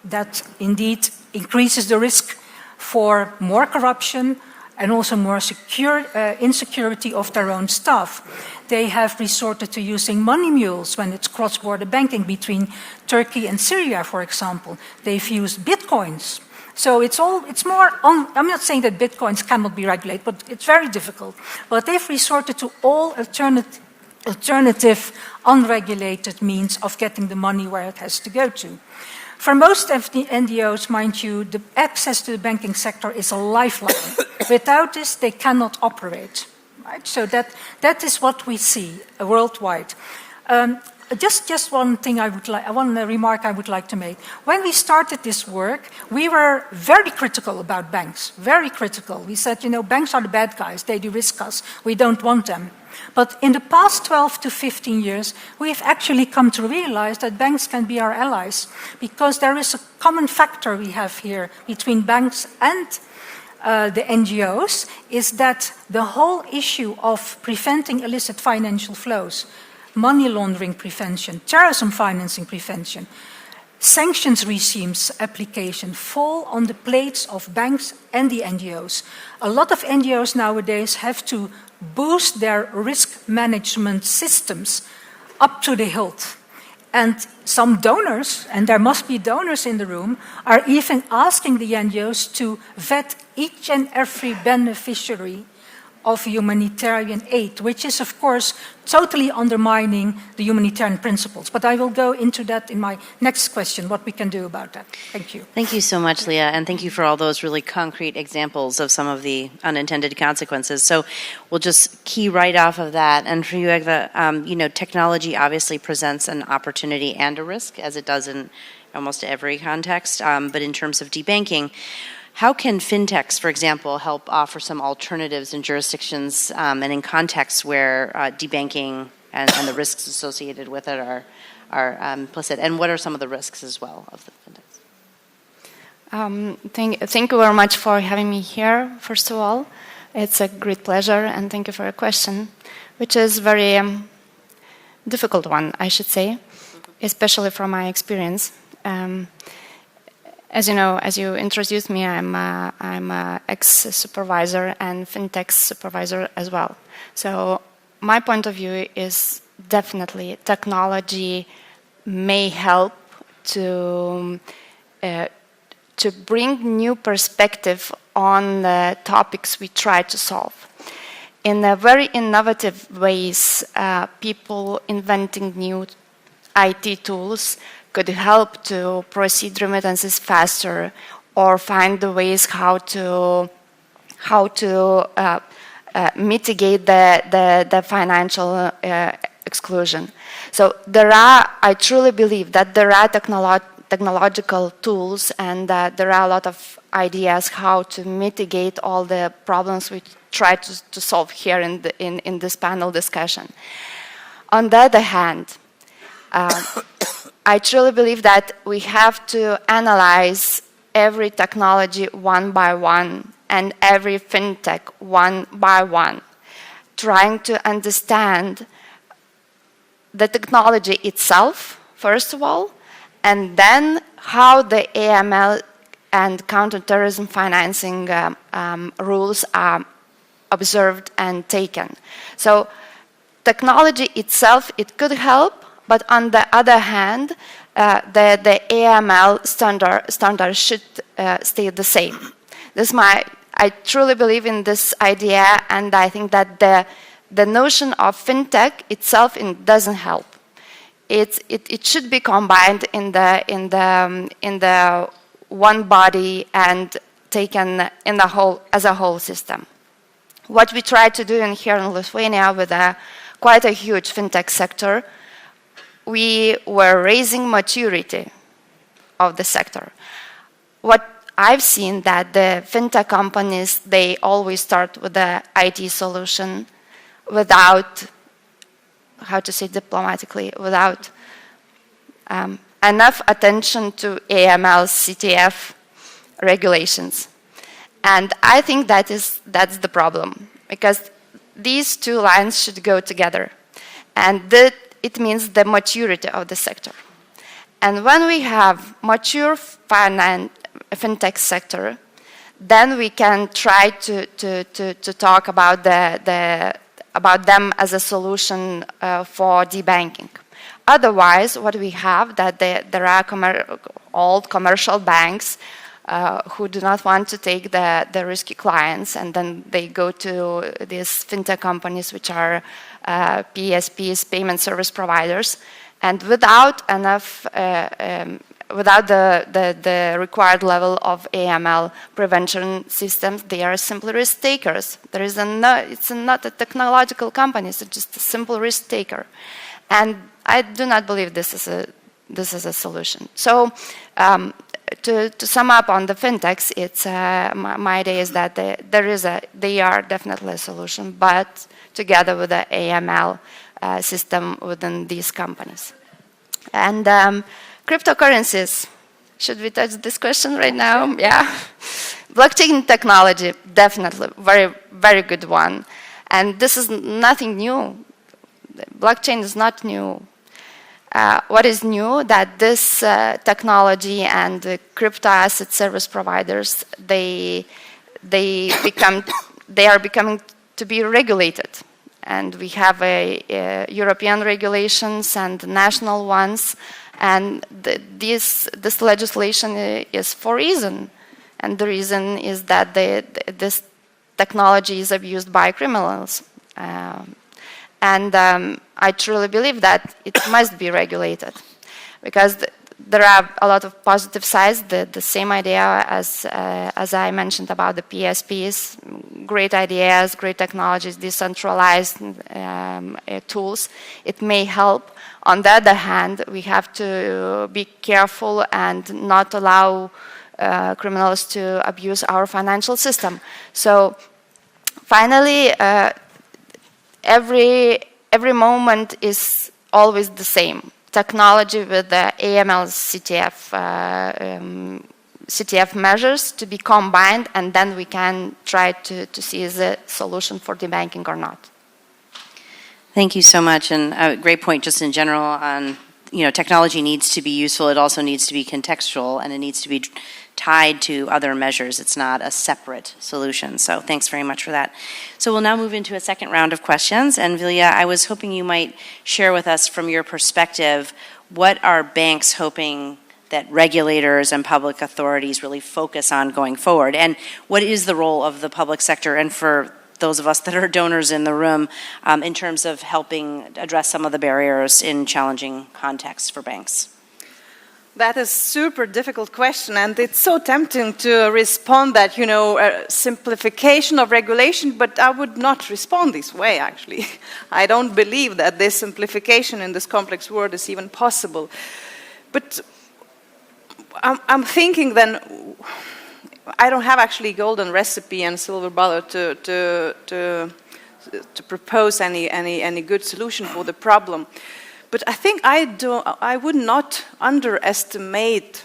Speaker 4: That indeed increases the risk for more corruption and also more insecurity of their own staff. They have resorted to using money mules when it's cross-border banking between Turkey and Syria, for example. They've used bitcoins. So it's more I'm not saying that bitcoins cannot be regulated, but it's very difficult. But they've resorted to all alternative, unregulated means of getting the money where it has to go to. For most of the NGOs, mind you, the access to the banking sector is a lifeline. Without this, they cannot operate. Right? So that is what we see worldwide. Just one thing one remark I would like to make. When we started this work, we were very critical about banks, very critical. We said, banks are the bad guys, they de-risk us, we don't want them. But in the past 12 to 15 years, we've actually come to realize that banks can be our allies because there is a common factor we have here between banks and the NGOs, is that the whole issue of preventing illicit financial flows, money laundering prevention, terrorism financing prevention, sanctions regimes application fall on the plates of banks and the NGOs. A lot of NGOs nowadays have to boost their risk management systems up to the hilt. And some donors, and there must be donors in the room, are even asking the NGOs to vet each and every beneficiary of humanitarian aid, which is, of course, totally undermining the humanitarian principles. But I will go into that in my next question, what we can do about that. Thank you.
Speaker 1: Thank you so much, Leah, and thank you for all those really concrete examples of some of the unintended consequences. So we'll just key right off of that. And for you, Egva, technology obviously presents an opportunity and a risk, as it does in almost every context. But in terms of debanking, how can fintechs, for example, help offer some alternatives in jurisdictions and in contexts where debanking and the risks associated with it are implicit? And what are some of the risks as well of the fintechs?
Speaker 5: Thank you very much for having me here, first of all. It's a great pleasure, and thank you for your question, which is a very difficult one, I should say, especially from my experience. As you know, as you introduced me, I'm a ex-supervisor and fintech supervisor as well. So my point of view is definitely technology may help to bring new perspective on the topics we try to solve. In a very innovative ways, people inventing new IT tools could help to proceed remittances faster, or find the ways how to mitigate the financial exclusion. So I truly believe that there are technological tools, and there are a lot of ideas how to mitigate all the problems we try to solve here in this panel discussion. On the other hand, I truly believe that we have to analyze every technology one by one and every fintech one by one, trying to understand the technology itself, first of all, and then how the AML and counterterrorism financing rules are observed and taken. So technology itself, it could help, but on the other hand, the AML standard should stay the same. I truly believe in this idea, and I think that the notion of fintech itself doesn't help. It should be combined in the one body and taken in the whole as a whole system. What we try to do here in Lithuania with quite a huge fintech sector, we were raising maturity of the sector. What I've seen that the fintech companies, they always start with the IT solution without, how to say diplomatically, without enough attention to AML, CTF regulations. And I think that's the problem, because these two lines should go together. And it means the maturity of the sector. And when we have mature fintech sector, then we can try to talk about about them as a solution for debanking. Otherwise, what we have that there are old commercial banks who do not want to take the risky clients, and then they go to these fintech companies, which are PSPs, payment service providers, and without enough, without the required level of AML prevention systems, they are simply risk takers. It's not a technological company; it's just a simple risk taker, and I do not believe this is a solution. So. To sum up on the fintechs, my idea is that they are definitely a solution, but together with the AML system within these companies. And cryptocurrencies, should we touch this question right now? Yeah. Blockchain technology, definitely, very, very good one. And this is nothing new. Blockchain is not new. What is new that this technology and the crypto asset service providers they are becoming to be regulated, and we have European regulations and national ones, and this legislation is for a reason, and the reason is that this technology is abused by criminals. And I truly believe that it must be regulated, because there are a lot of positive sides. The same idea as I mentioned about the PSPs, great ideas, great technologies, decentralized tools. It may help. On the other hand, we have to be careful and not allow criminals to abuse our financial system. So finally, every moment is always the same. Technology with the AML CTF measures to be combined, and then we can try to see the solution for debanking or not.
Speaker 1: Thank you so much, and a great point just in general on, technology needs to be useful. It also needs to be contextual, and it needs to be tied to other measures. It's not a separate solution. So thanks very much for that. So we'll now move into a second round of questions. And Vilja, I was hoping you might share with us from your perspective, what are banks hoping that regulators and public authorities really focus on going forward? And what is the role of the public sector, and for those of us that are donors in the room, in terms of helping address some of the barriers in challenging contexts for banks?
Speaker 2: That is a super difficult question, and it's so tempting to respond that, simplification of regulation, but I would not respond this way, actually. I don't believe that this simplification in this complex world is even possible. But I'm thinking then, I don't have actually golden recipe and silver bullet to propose any good solution for the problem. But I think I would not underestimate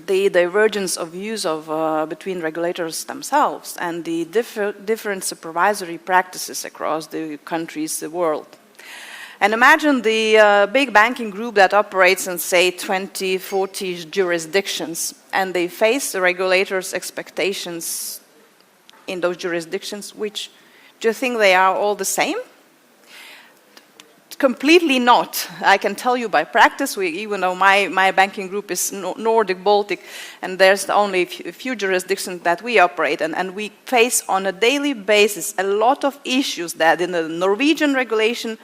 Speaker 2: the divergence of views between regulators themselves and the different supervisory practices across the countries, the world. And imagine the big banking group that operates in, say, 20, 40 jurisdictions, and they face the regulators' expectations in those jurisdictions, which, do you think they are all the same? Completely not. I can tell you by practice, even though my banking group is Nordic, Baltic, and there's only a few jurisdictions that we operate in, and we face on a daily basis a lot of issues that in the Norwegian regulator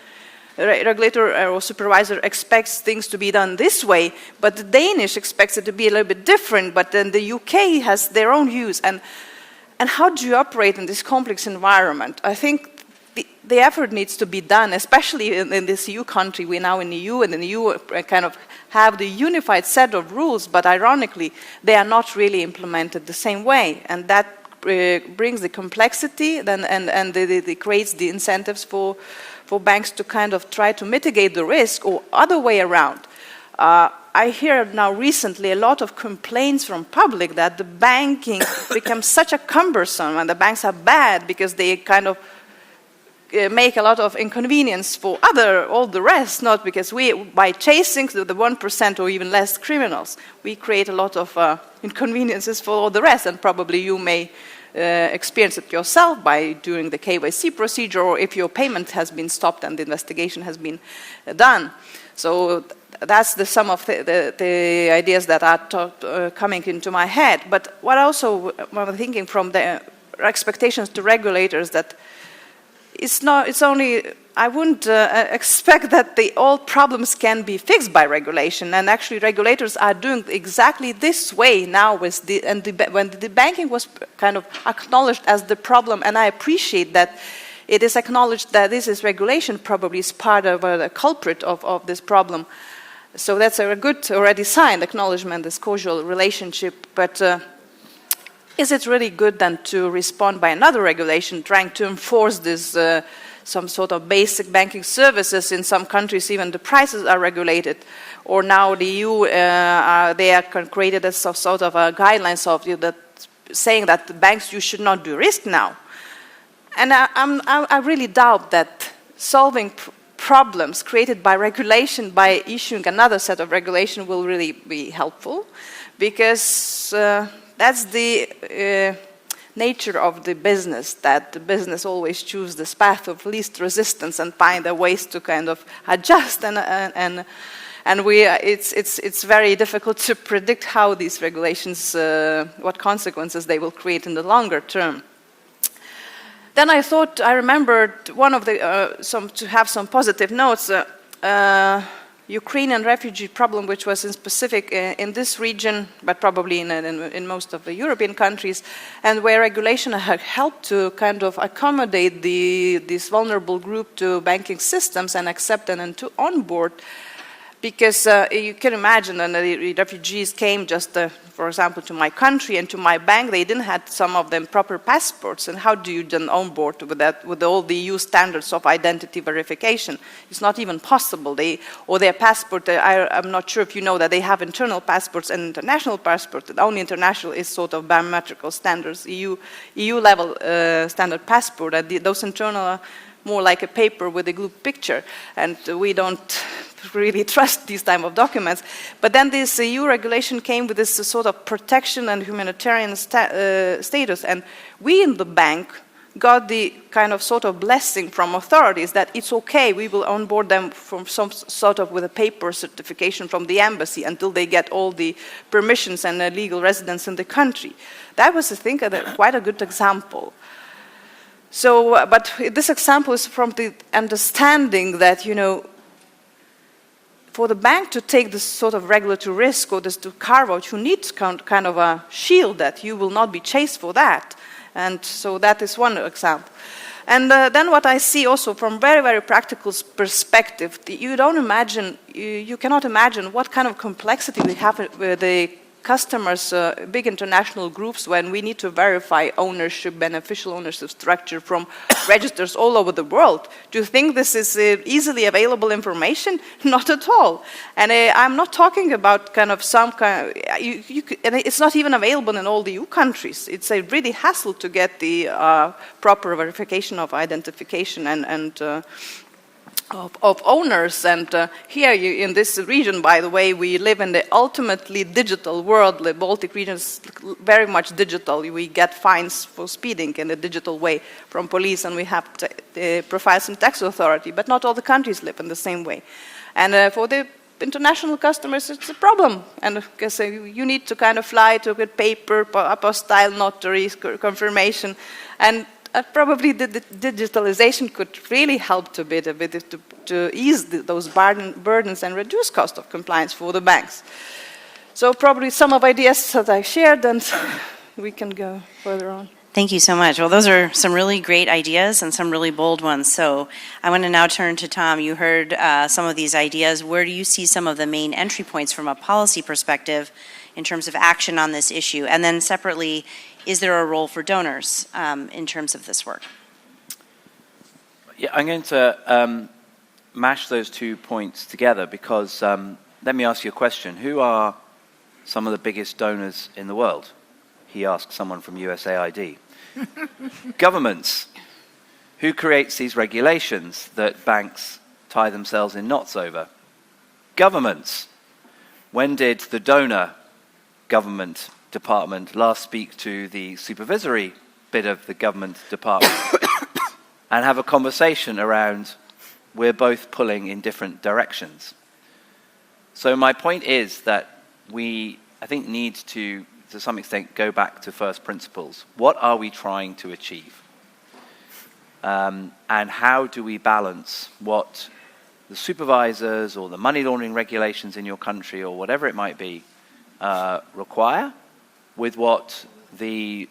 Speaker 2: or supervisor expects things to be done this way, but the Danish expects it to be a little bit different, but then the UK has their own views. And how do you operate in this complex environment? I think the effort needs to be done, especially in this EU country. We're now in the EU, and in the EU kind of have the unified set of rules, but ironically, they are not really implemented the same way. And that brings the complexity and it creates the incentives for banks to kind of try to mitigate the risk, or other way around. I hear now recently a lot of complaints from public that the banking becomes such a cumbersome and the banks are bad because they kind of make a lot of inconvenience for all the rest, not because by chasing the 1% or even less criminals, we create a lot of inconveniences for all the rest, and probably you may experience it yourself by doing the KYC procedure, or if your payment has been stopped and the investigation has been done. So that's some of the ideas that are coming into my head. But what also I'm thinking from the expectations to regulators, that I wouldn't expect that all problems can be fixed by regulation, and actually regulators are doing exactly this way now when the banking was kind of acknowledged as the problem, and I appreciate that it is acknowledged that this is regulation probably is part of the culprit of this problem. So that's a good already sign, acknowledgement, this causal relationship, but is it really good then to respond by another regulation trying to enforce this, some sort of basic banking services? In some countries, even the prices are regulated. Or now the EU, they are created as some sort of guidelines of saying that the banks, you should not do risk now. And I really doubt that solving problems created by regulation, by issuing another set of regulation, will really be helpful, because that's the nature of the business, that the business always choose this path of least resistance and find a ways to kind of adjust, and it's very difficult to predict how these regulations, what consequences they will create in the longer term. Then I remembered one of the to have some positive notes. Ukrainian refugee problem, which was in specific in this region, but probably in most of the European countries, and where regulation had helped to kind of accommodate this vulnerable group to banking systems and accept them and to onboard. Because you can imagine that the refugees came just, for example, to my country and to my bank. They didn't have some of them proper passports. And how do you then onboard with that, with all the EU standards of identity verification? It's not even possible. Their passport, I'm not sure if you know that they have internal passports and international passports. The only international is sort of biometrical standards, EU level standard passport. And those internal are more like a paper with a glue picture. And we don't really trust these type of documents. But then this EU regulation came with this sort of protection and humanitarian status, and we in the bank got the kind of sort of blessing from authorities that it's okay, we will onboard them from some sort of with a paper certification from the embassy until they get all the permissions and legal residence in the country. That was, I think, quite a good example. So, but this example is from the understanding that, for the bank to take this sort of regulatory risk or this to carve out, you need kind of a shield that you will not be chased for that. And so that is one example. And then what I see also from very, very practical perspective, you cannot imagine what kind of complexity we have with the customers, big international groups, when we need to verify ownership, beneficial ownership structure from registers all over the world. Do you think this is easily available information? Not at all. And I'm not talking about kind of some kind and it's not even available in all the EU countries. It's a really hassle to get the proper verification of identification and of owners. And here in this region, by the way, we live in the ultimately digital world. The Baltic region is very much digital. We get fines for speeding in a digital way from police, and we have the profiles and tax authority, but not all the countries live in the same way. And for the international customers, it's a problem. And because you need to kind of fly to get paper, apostille, notary, confirmation, and probably the digitalization could really help a bit to ease those burdens and reduce cost of compliance for the banks. So probably some of ideas that I shared, and we can go further on.
Speaker 1: Thank you so much. Well, those are some really great ideas and some really bold ones. So I want to now turn to Tom. You heard some of these ideas. Where do you see some of the main entry points from a policy perspective in terms of action on this issue? And then separately, is there a role for donors in terms of this work?
Speaker 3: Yeah, I'm going to mash those 2 points together because let me ask you a question. Who are some of the biggest donors in the world? He asked someone from USAID. Governments. Who creates these regulations that banks tie themselves in knots over? Governments. When did the donor government department last speak to the supervisory bit of the government department and have a conversation around we're both pulling in different directions? So my point is that we, I think, need to some extent, go back to first principles. What are we trying to achieve? And how do we balance what the supervisors or the money laundering regulations in your country or whatever it might be require with what the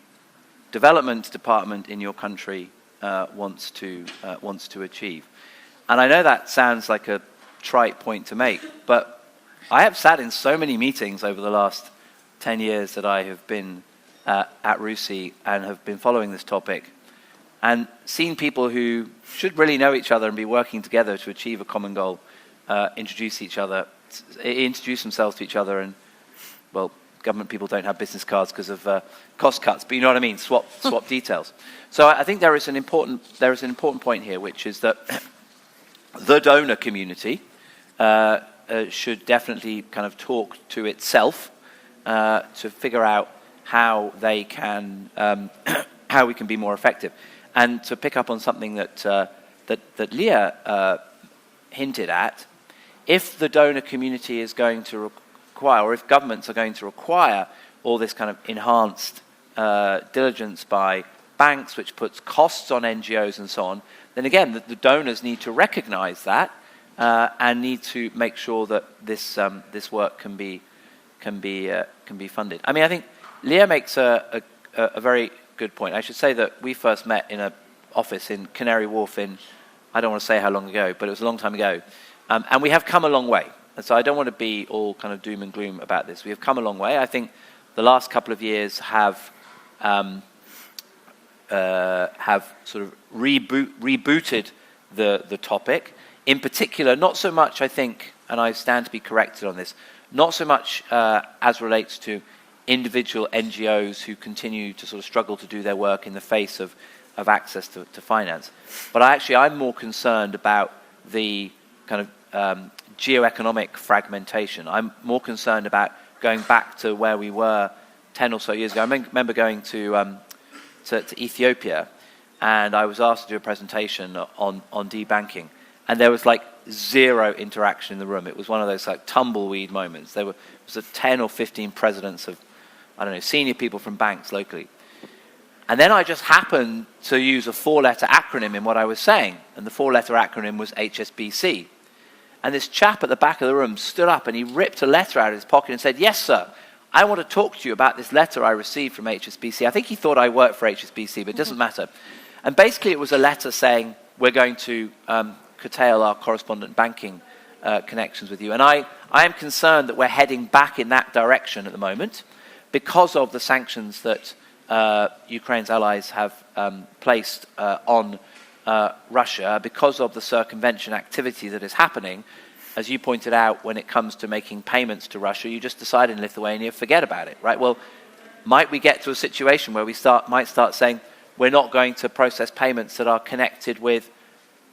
Speaker 3: development department in your country wants to achieve? And I know that sounds like a trite point to make, but I have sat in so many meetings over the last 10 years that I have been at RUSI and have been following this topic and seen people who should really know each other and be working together to achieve a common goal, introduce themselves to each other, and, well, government people don't have business cards because of cost cuts, but you know what I mean, swap details. So I think there is an important point here, which is that the donor community should definitely kind of talk to itself to figure out how they can, how we can be more effective, and to pick up on something that Leah hinted at. If the donor community is going to require, or if governments are going to require all this kind of enhanced diligence by banks, which puts costs on NGOs and so on, then again, the donors need to recognise that and need to make sure that this work can be funded. I mean, I think Leah makes a very good point. I should say that we first met in an office in Canary Wharf I don't want to say how long ago, but it was a long time ago. And we have come a long way. And so I don't want to be all kind of doom and gloom about this. We have come a long way. I think the last couple of years have sort of rebooted the topic. In particular, not so much, I think, and I stand to be corrected on this, not so much as relates to individual NGOs who continue to sort of struggle to do their work in the face of access to finance. But I'm more concerned about the kind of geoeconomic fragmentation. I'm more concerned about going back to where we were 10 or so years ago. I remember going to Ethiopia, and I was asked to do a presentation on debanking. And there was like zero interaction in the room. It was one of those like tumbleweed moments. There was 10 or 15 presidents of, I don't know, senior people from banks locally. And then I just happened to use a 4-letter acronym in what I was saying. And the 4-letter acronym was HSBC. And this chap at the back of the room stood up and he ripped a letter out of his pocket and said, "Yes, sir, I want to talk to you about this letter I received from HSBC." I think he thought I worked for HSBC, but it doesn't matter. And basically it was a letter saying, "We're going to curtail our correspondent banking connections with you." And I am concerned that we're heading back in that direction at the moment because of the sanctions that Ukraine's allies have placed on Russia, because of the circumvention activity that is happening. As you pointed out, when it comes to making payments to Russia, you just decide in Lithuania, forget about it, right? Well, might we get to a situation where we might start saying, we're not going to process payments that are connected with,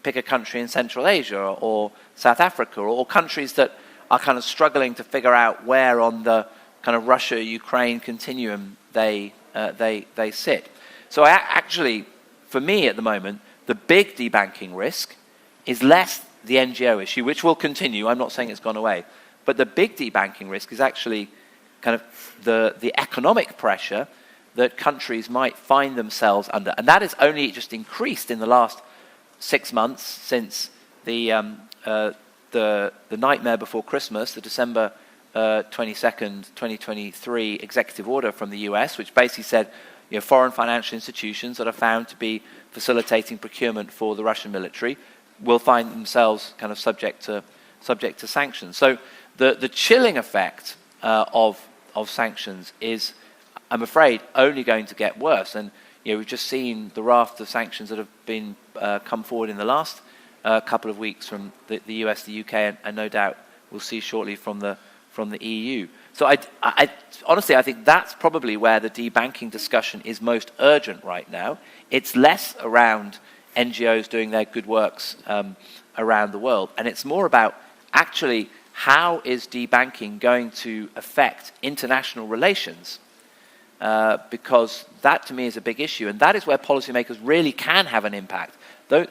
Speaker 3: pick a country in Central Asia or South Africa, or countries that are kind of struggling to figure out where on the kind of Russia-Ukraine continuum they sit. So actually, for me at the moment, the big debanking risk is less the NGO issue, which will continue. I'm not saying it's gone away. But the big debanking risk is actually kind of the economic pressure that countries might find themselves under. And that has only just increased in the last 6 months since the nightmare before Christmas, the December 22nd, 2023 executive order from the US, which basically said, foreign financial institutions that are found to be facilitating procurement for the Russian military will find themselves kind of subject to sanctions. So the chilling effect of sanctions is, I'm afraid, only going to get worse. And we've just seen the raft of sanctions that have been come forward in the last couple of weeks from the US, the UK, and no doubt we'll see shortly from the EU. So I honestly, I think that's probably where the debanking discussion is most urgent right now. It's less around NGOs doing their good works around the world, and it's more about actually how is debanking going to affect international relations, because that to me is a big issue, and that is where policymakers really can have an impact. They're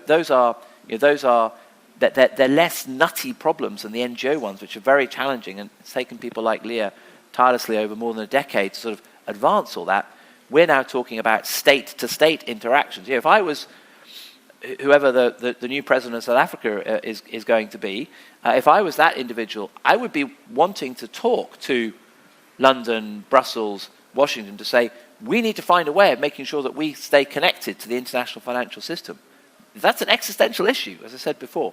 Speaker 3: less nutty problems than the NGO ones, which are very challenging, and it's taken people like Leah tirelessly over more than a decade to sort of advance all that. We're now talking about state-to-state interactions. If I was whoever the new president of South Africa is going to be, if I was that individual, I would be wanting to talk to London, Brussels, Washington to say, we need to find a way of making sure that we stay connected to the international financial system. That's an existential issue, as I said before.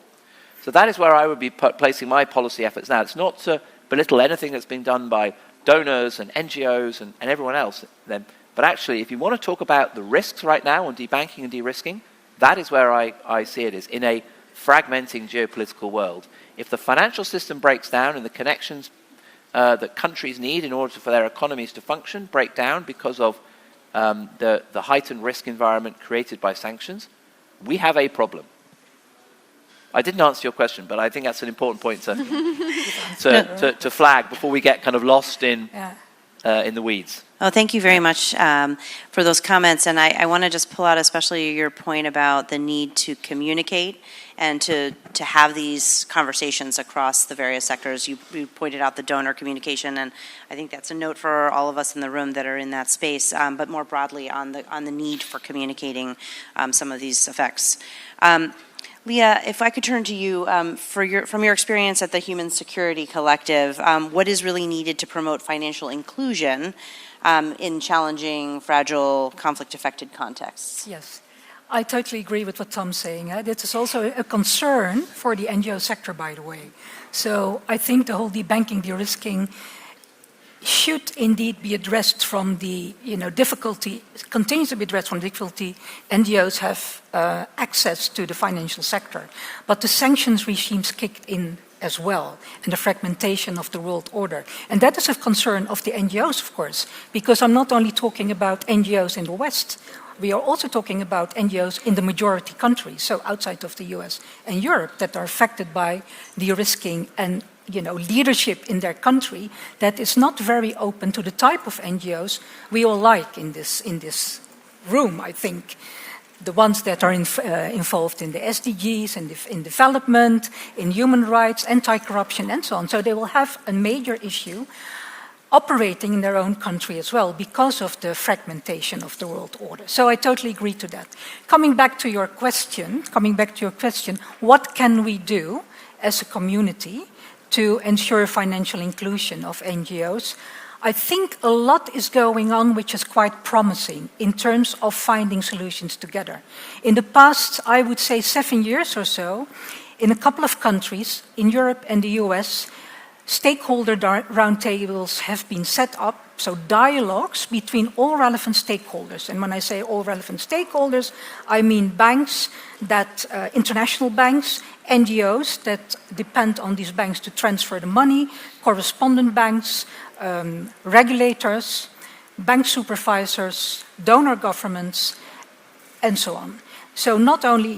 Speaker 3: So that is where I would be placing my policy efforts now. It's not to belittle anything that's been done by donors and NGOs and everyone else, but actually, if you want to talk about the risks right now on debanking and de-risking, that is where I see it is. In a fragmenting geopolitical world, if the financial system breaks down and the connections that countries need in order for their economies to function break down because of the heightened risk environment created by sanctions, we have a problem. I didn't answer your question, but I think that's an important point to flag before we get kind of lost in the weeds.
Speaker 1: Oh, thank you very much for those comments. And I want to just pull out especially your point about the need to communicate and to have these conversations across the various sectors. You pointed out the donor communication, and I think that's a note for all of us in the room that are in that space, but more broadly on the need for communicating some of these effects. Leah, if I could turn to you from your experience at the Human Security Collective, what is really needed to promote financial inclusion in challenging, fragile, conflict-affected contexts?
Speaker 4: Yes, I totally agree with what Tom's saying. This is also a concern for the NGO sector, by the way. So I think the whole debanking, de-risking should indeed be addressed from the difficulty, continues to be addressed from the difficulty NGOs have access to the financial sector. But the sanctions regimes kicked in as well, and the fragmentation of the world order. And that is a concern of the NGOs, of course, because I'm not only talking about NGOs in the West, we are also talking about NGOs in the majority countries, so outside of the US and Europe, that are affected by de-risking and leadership in their country that is not very open to the type of NGOs we all like in this room, I think. The ones that are involved in the SDGs, in development, in human rights, anti-corruption, and so on. So they will have a major issue operating in their own country as well because of the fragmentation of the world order. So I totally agree to that. Coming back to your question, what can we do? as a community to ensure financial inclusion of NGOs. I think a lot is going on which is quite promising in terms of finding solutions together. In the past, I would say 7 years or so, in a couple of countries, in Europe and the US, stakeholder roundtables have been set up, so dialogues between all relevant stakeholders. And when I say all relevant stakeholders, I mean banks, international banks, NGOs that depend on these banks to transfer the money, correspondent banks, regulators, bank supervisors, donor governments, and so on. So not only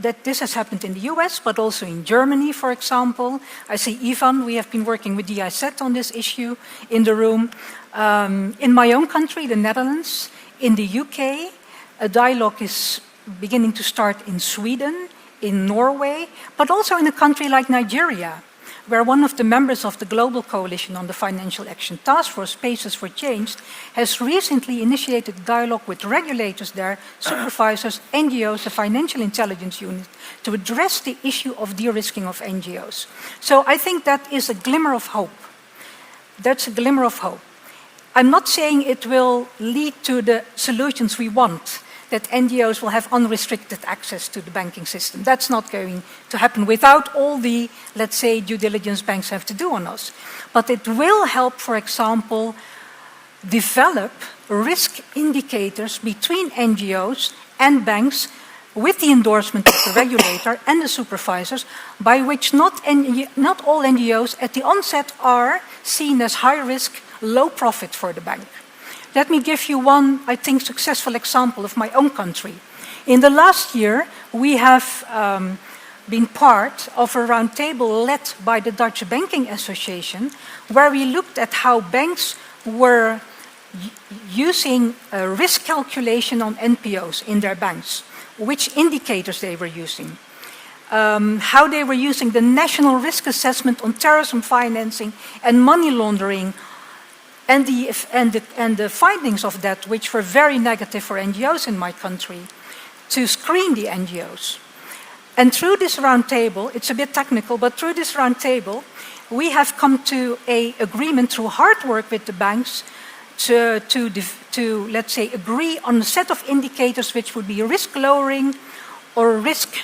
Speaker 4: that this has happened in the US, but also in Germany, for example. I see Ivan, we have been working with GIZ on this issue in the room. In my own country, the Netherlands, in the UK, a dialogue is beginning to start in Sweden, in Norway, but also in a country like Nigeria, where one of the members of the Global Coalition on the Financial Action Task Force, Spaces for Change, has recently initiated dialogue with regulators there, supervisors, NGOs, the Financial Intelligence Unit, to address the issue of de-risking of NGOs. So I think that is a glimmer of hope. That's a glimmer of hope. I'm not saying it will lead to the solutions we want, that NGOs will have unrestricted access to the banking system. That's not going to happen without all the, let's say, due diligence banks have to do on us. But it will help, for example, develop risk indicators between NGOs and banks with the endorsement of the regulator and the supervisors, by which not all NGOs at the onset are seen as high risk, low profit for the bank. Let me give you one, I think, successful example of my own country. In the last year, we have been part of a roundtable led by the Dutch Banking Association, where we looked at how banks were using a risk calculation on NPOs in their banks, which indicators they were using, how they were using the national risk assessment on terrorism financing and money laundering, and the findings of that, which were very negative for NGOs in my country, to screen the NGOs. And through this roundtable, it's a bit technical, but through this roundtable, we have come to an agreement through hard work with the banks to let's say, agree on a set of indicators which would be risk lowering or risk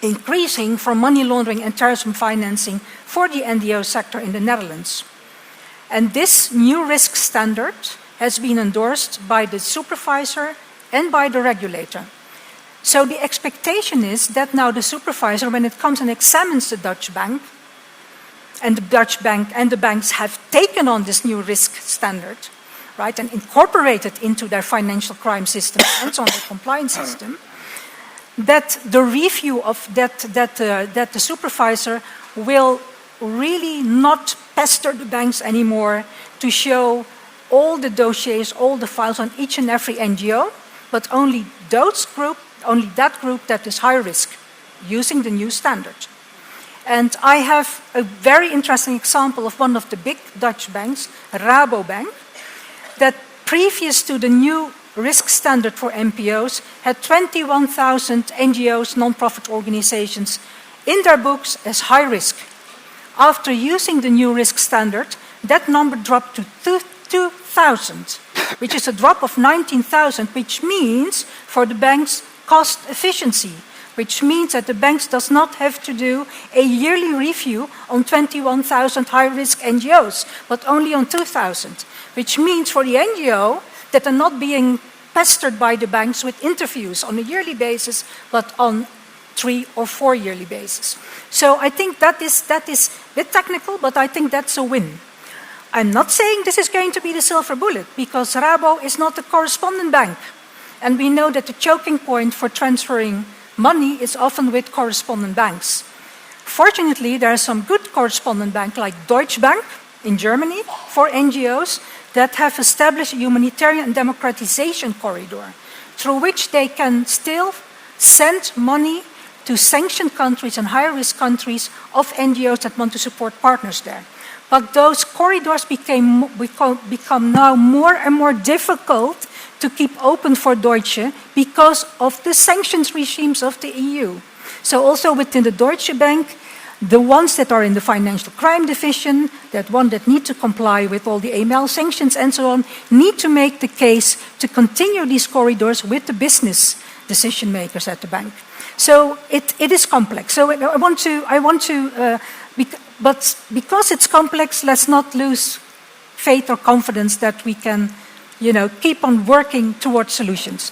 Speaker 4: increasing for money laundering and terrorism financing for the NGO sector in the Netherlands. And this new risk standard has been endorsed by the supervisor and by the regulator. So the expectation is that now the supervisor, when it comes and examines the Dutch bank, and the Dutch bank and the banks have taken on this new risk standard, right, and incorporated into their financial crime system and so on, the compliance system, that the review of that the supervisor will really not pester the banks anymore to show all the dossiers, all the files on each and every NGO, but only that group that is high risk, using the new standard. And I have a very interesting example of one of the big Dutch banks, Rabobank, that previous to the new risk standard for NPOs had 21,000 NGOs, non-profit organizations, in their books as high risk. After using the new risk standard, that number dropped to 2,000, which is a drop of 19,000, which means for the banks cost efficiency, which means that the banks does not have to do a yearly review on 21,000 high-risk NGOs, but only on 2,000, which means for the NGO that are not being pestered by the banks with interviews on a yearly basis, but on 3 or 4 yearly basis. So I think that is a bit technical, but I think that's a win. I'm not saying this is going to be the silver bullet, because Rabo is not a correspondent bank. And we know that the choking point for transferring money is often with correspondent banks. Fortunately, there are some good correspondent banks like Deutsche Bank in Germany for NGOs that have established a humanitarian and democratization corridor through which they can still send money to sanctioned countries and high-risk countries of NGOs that want to support partners there. But those corridors become now more and more difficult to keep open for Deutsche because of the sanctions regimes of the EU. So also within the Deutsche Bank, The ones that are in the financial crime division, that one that need to comply with all the AML sanctions and so on, need to make the case to continue these corridors with the business decision makers at the bank. So it is complex. So but because it's complex, let's not lose faith or confidence that we can, keep on working towards solutions.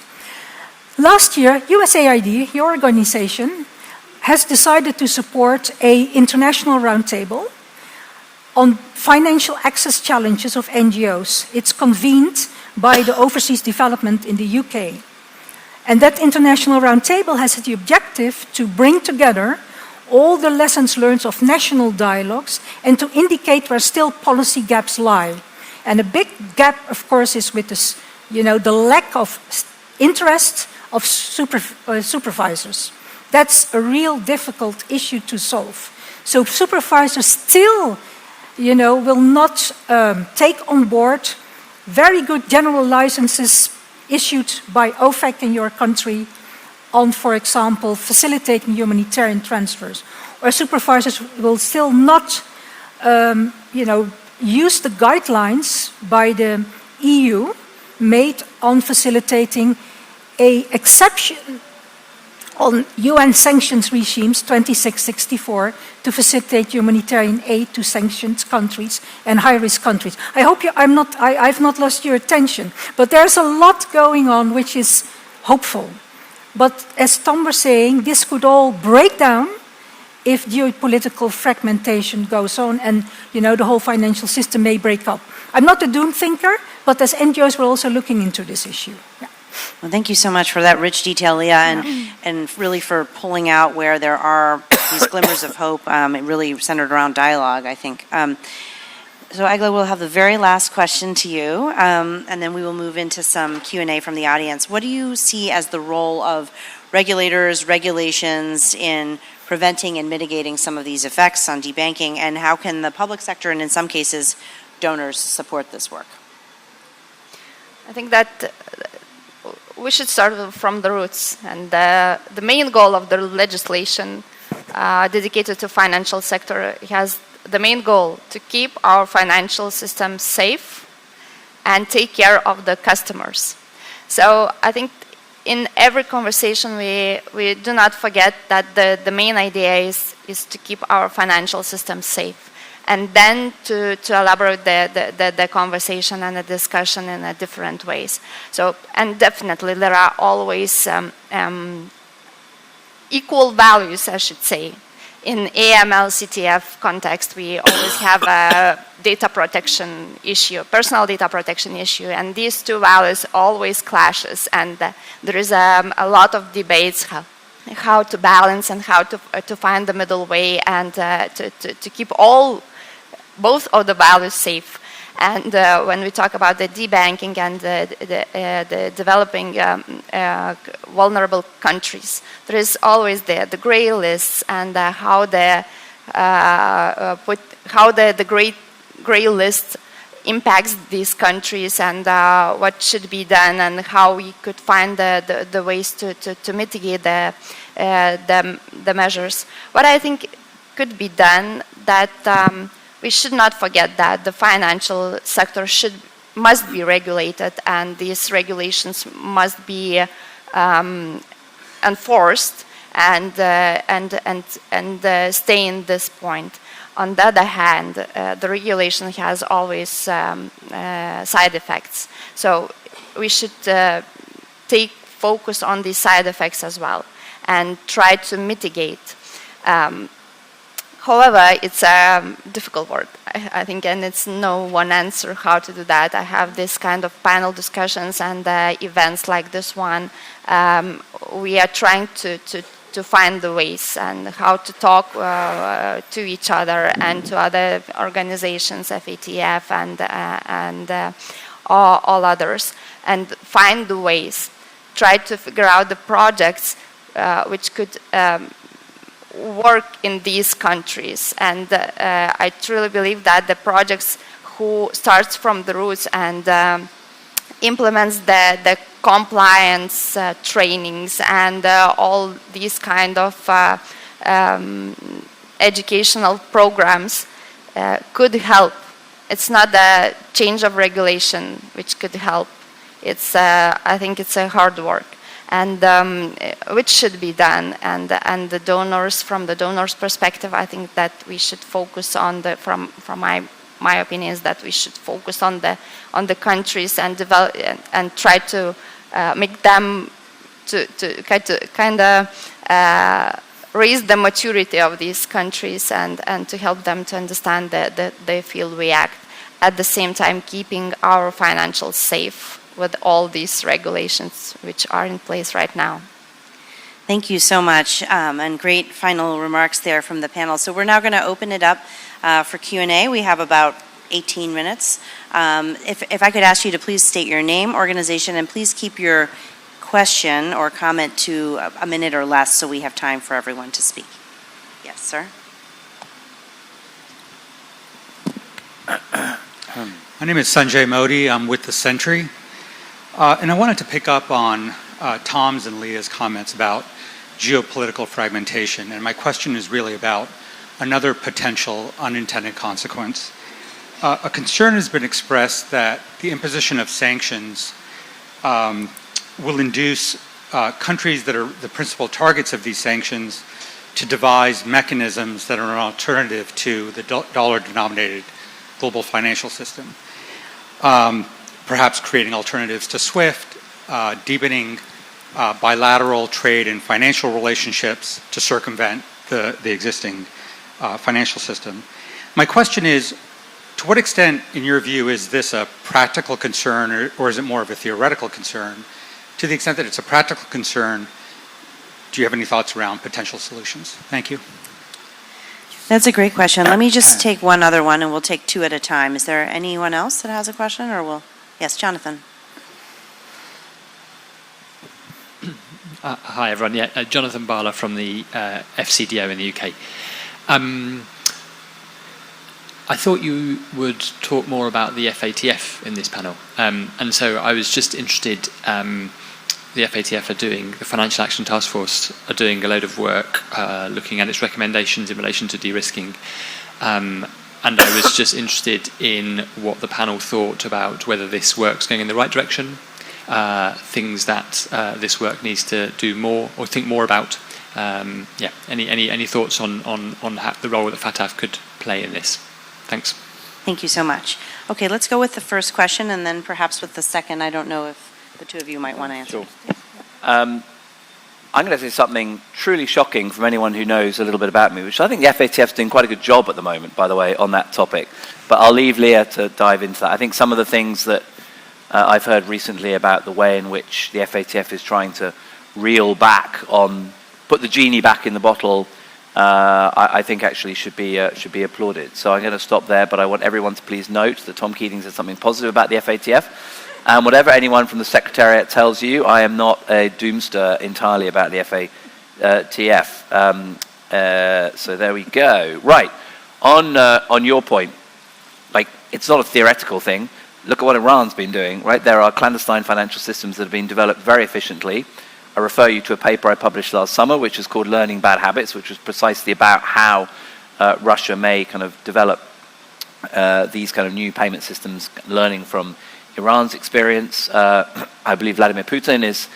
Speaker 4: Last year, USAID, your organization, has decided to support an international roundtable on financial access challenges of NGOs. It's convened by the Overseas Development in the UK. And that international roundtable has the objective to bring together all the lessons learned of national dialogues and to indicate where still policy gaps lie. And a big gap, of course, is with this, the lack of interest of supervisors. That's a real difficult issue to solve. So supervisors still, will not take on board very good general licenses issued by OFAC in your country on, for example, facilitating humanitarian transfers. Or supervisors will still not, use the guidelines by the EU made on facilitating an exception on UN sanctions regimes 2664 to facilitate humanitarian aid to sanctioned countries and high-risk countries. I hope I've not lost your attention, but there's a lot going on which is hopeful. But as Tom was saying, this could all break down if geopolitical fragmentation goes on and, the whole financial system may break up. I'm not a doom thinker, but as NGOs, we're also looking into this issue. Yeah.
Speaker 1: Well, thank you so much for that rich detail, Leah, and really for pulling out where there are these glimmers of hope. It really centered around dialogue, I think. So, Agla, we'll have the very last question to you, and then we will move into some Q&A from the audience. What do you see as the role of regulators, regulations in preventing and mitigating some of these effects on debanking, and how can the public sector and, in some cases, donors support this work?
Speaker 5: I think that we should start from the roots. And the main goal of the legislation dedicated to financial sector has the main goal to keep our financial system safe and take care of the customers. So I think in every conversation we do not forget that the main idea is to keep our financial system safe. And then to elaborate the conversation and the discussion in a different ways. So, and definitely there are always equal values, I should say. In AML CTF context, we always have a data protection issue, personal data protection issue, and these two values always clashes. And there is a lot of debates how to balance and how to find the middle way and to keep both of the values safe. And when we talk about the debanking and the developing vulnerable countries, there is always the gray lists and how the gray list impacts these countries and what should be done and how we could find the ways to mitigate the measures. What I think could be done that we should not forget that the financial sector must be regulated, and these regulations must be enforced and stay in this point. On the other hand, the regulation has always side effects, so we should take focus on these side effects as well and try to mitigate. However, it's a difficult work, I think, and it's no one answer how to do that. I have this kind of panel discussions and events like this one. We are trying to find the ways and how to talk to each other and to other organizations, FATF and all others, and find the ways. Try to figure out the projects which could work in these countries, and I truly believe that the projects who starts from the roots and implements the compliance trainings and all these kind of educational programs could help. It's not the change of regulation which could help. It's I think it's a hard work, and which should be done. And the donors, from the donors' perspective, I think that we should focus on the from my opinion is that we should focus on the countries and develop and try to make them to kind of raise the maturity of these countries and to help them to understand that they feel we act, at the same time keeping our financials safe with all these regulations which are in place right now.
Speaker 1: Thank you so much, and great final remarks there from the panel. So we're now going to open it up for Q&A. We have about 18 minutes. If I could ask you to please state your name, organization, and please keep your question or comment to a minute or less so we have time for everyone to speak. Yes, sir.
Speaker 6: My name is Sanjay Modi. I'm with the Sentry. And I wanted to pick up on Tom's and Leah's comments about geopolitical fragmentation. And my question is really about another potential unintended consequence. A concern has been expressed that the imposition of sanctions will induce countries that are the principal targets of these sanctions to devise mechanisms that are an alternative to the dollar-denominated global financial system. Perhaps creating alternatives to SWIFT, deepening bilateral trade and financial relationships to circumvent the existing financial system. My question is, to what extent, in your view, is this a practical concern, or is it more of a theoretical concern? To the extent that it's a practical concern, do you have any thoughts around potential solutions? Thank you.
Speaker 1: That's a great question. Let me just take one other one, and we'll take two at a time. Is there anyone else that has a question, or will? Yes, Jonathan.
Speaker 7: Hi, everyone. Yeah, Jonathan Barler from the FCDO in the UK. I thought you would talk more about the FATF in this panel. And so I was just interested, the FATF are doing, the Financial Action Task Force are doing a load of work looking at its recommendations in relation to de-risking. And I was just interested in what the panel thought about whether this work's going in the right direction, things that this work needs to do more or think more about. Yeah, any thoughts on how the role that FATF could play in this? Thanks.
Speaker 1: Thank you so much. Okay, let's go with the first question, and then perhaps with the second. I don't know if the two of you might want to answer.
Speaker 3: Sure. I'm going to say something truly shocking from anyone who knows a little bit about me, which I think the FATF is doing quite a good job at the moment, by the way, on that topic. But I'll leave Leah to dive into that. I think some of the things that I've heard recently about the way in which the FATF is trying to reel back on, put the genie back in the bottle, I think actually should be applauded. So I'm going to stop there, but I want everyone to please note that Tom Keating said something positive about the FATF. And whatever anyone from the Secretariat tells you, I am not a doomster entirely about the FATF. So there we go. Right, on your point, like, it's not a theoretical thing. Look at what Iran's been doing, right? There are clandestine financial systems that have been developed very efficiently. I refer you to a paper I published last summer, which is called Learning Bad Habits, which was precisely about how Russia may kind of develop these kind of new payment systems, learning from Iran's experience. I believe Vladimir Putin is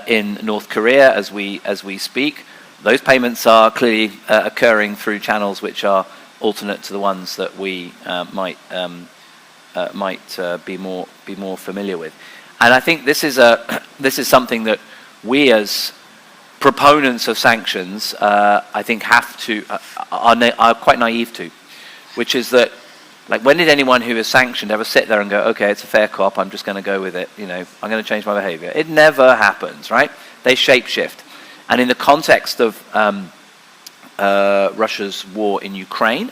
Speaker 3: in North Korea as we speak. Those payments are clearly occurring through channels which are alternate to the ones that we might be more familiar with. And I think this is something that we as proponents of sanctions, I think, have to are quite naive to, which is that, like, when did anyone who is sanctioned ever sit there and go, okay, it's a fair cop, I'm just going to go with it, you know, I'm going to change my behavior? It never happens, right? They shapeshift. And in the context of Russia's war in Ukraine,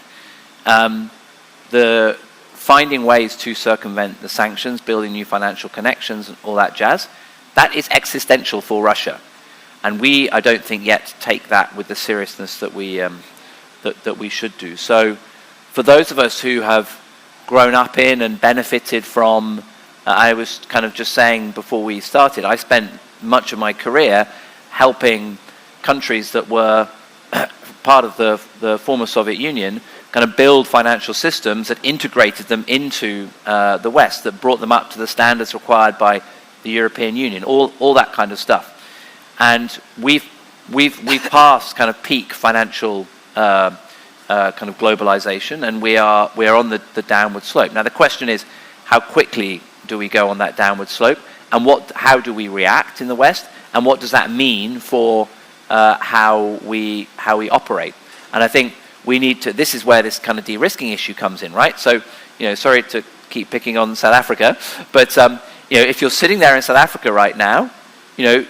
Speaker 3: the finding ways to circumvent the sanctions, building new financial connections and all that jazz, that is existential for Russia. And we, I don't think, yet take that with the seriousness that we should do. So for those of us who have grown up in and benefited from, I was kind of just saying before we started, I spent much of my career helping countries that were part of the former Soviet Union, kind of build financial systems that integrated them into the West, that brought them up to the standards required by the European Union, all that kind of stuff. And we've passed kind of peak financial kind of globalization, and we are on the downward slope. Now the question is, how quickly do we go on that downward slope, and how do we react in the West, and what does that mean for how we operate? And I think we need to. This is where this kind of de-risking issue comes in, right? So, sorry to keep picking on South Africa, but if you're sitting there in South Africa right now, you're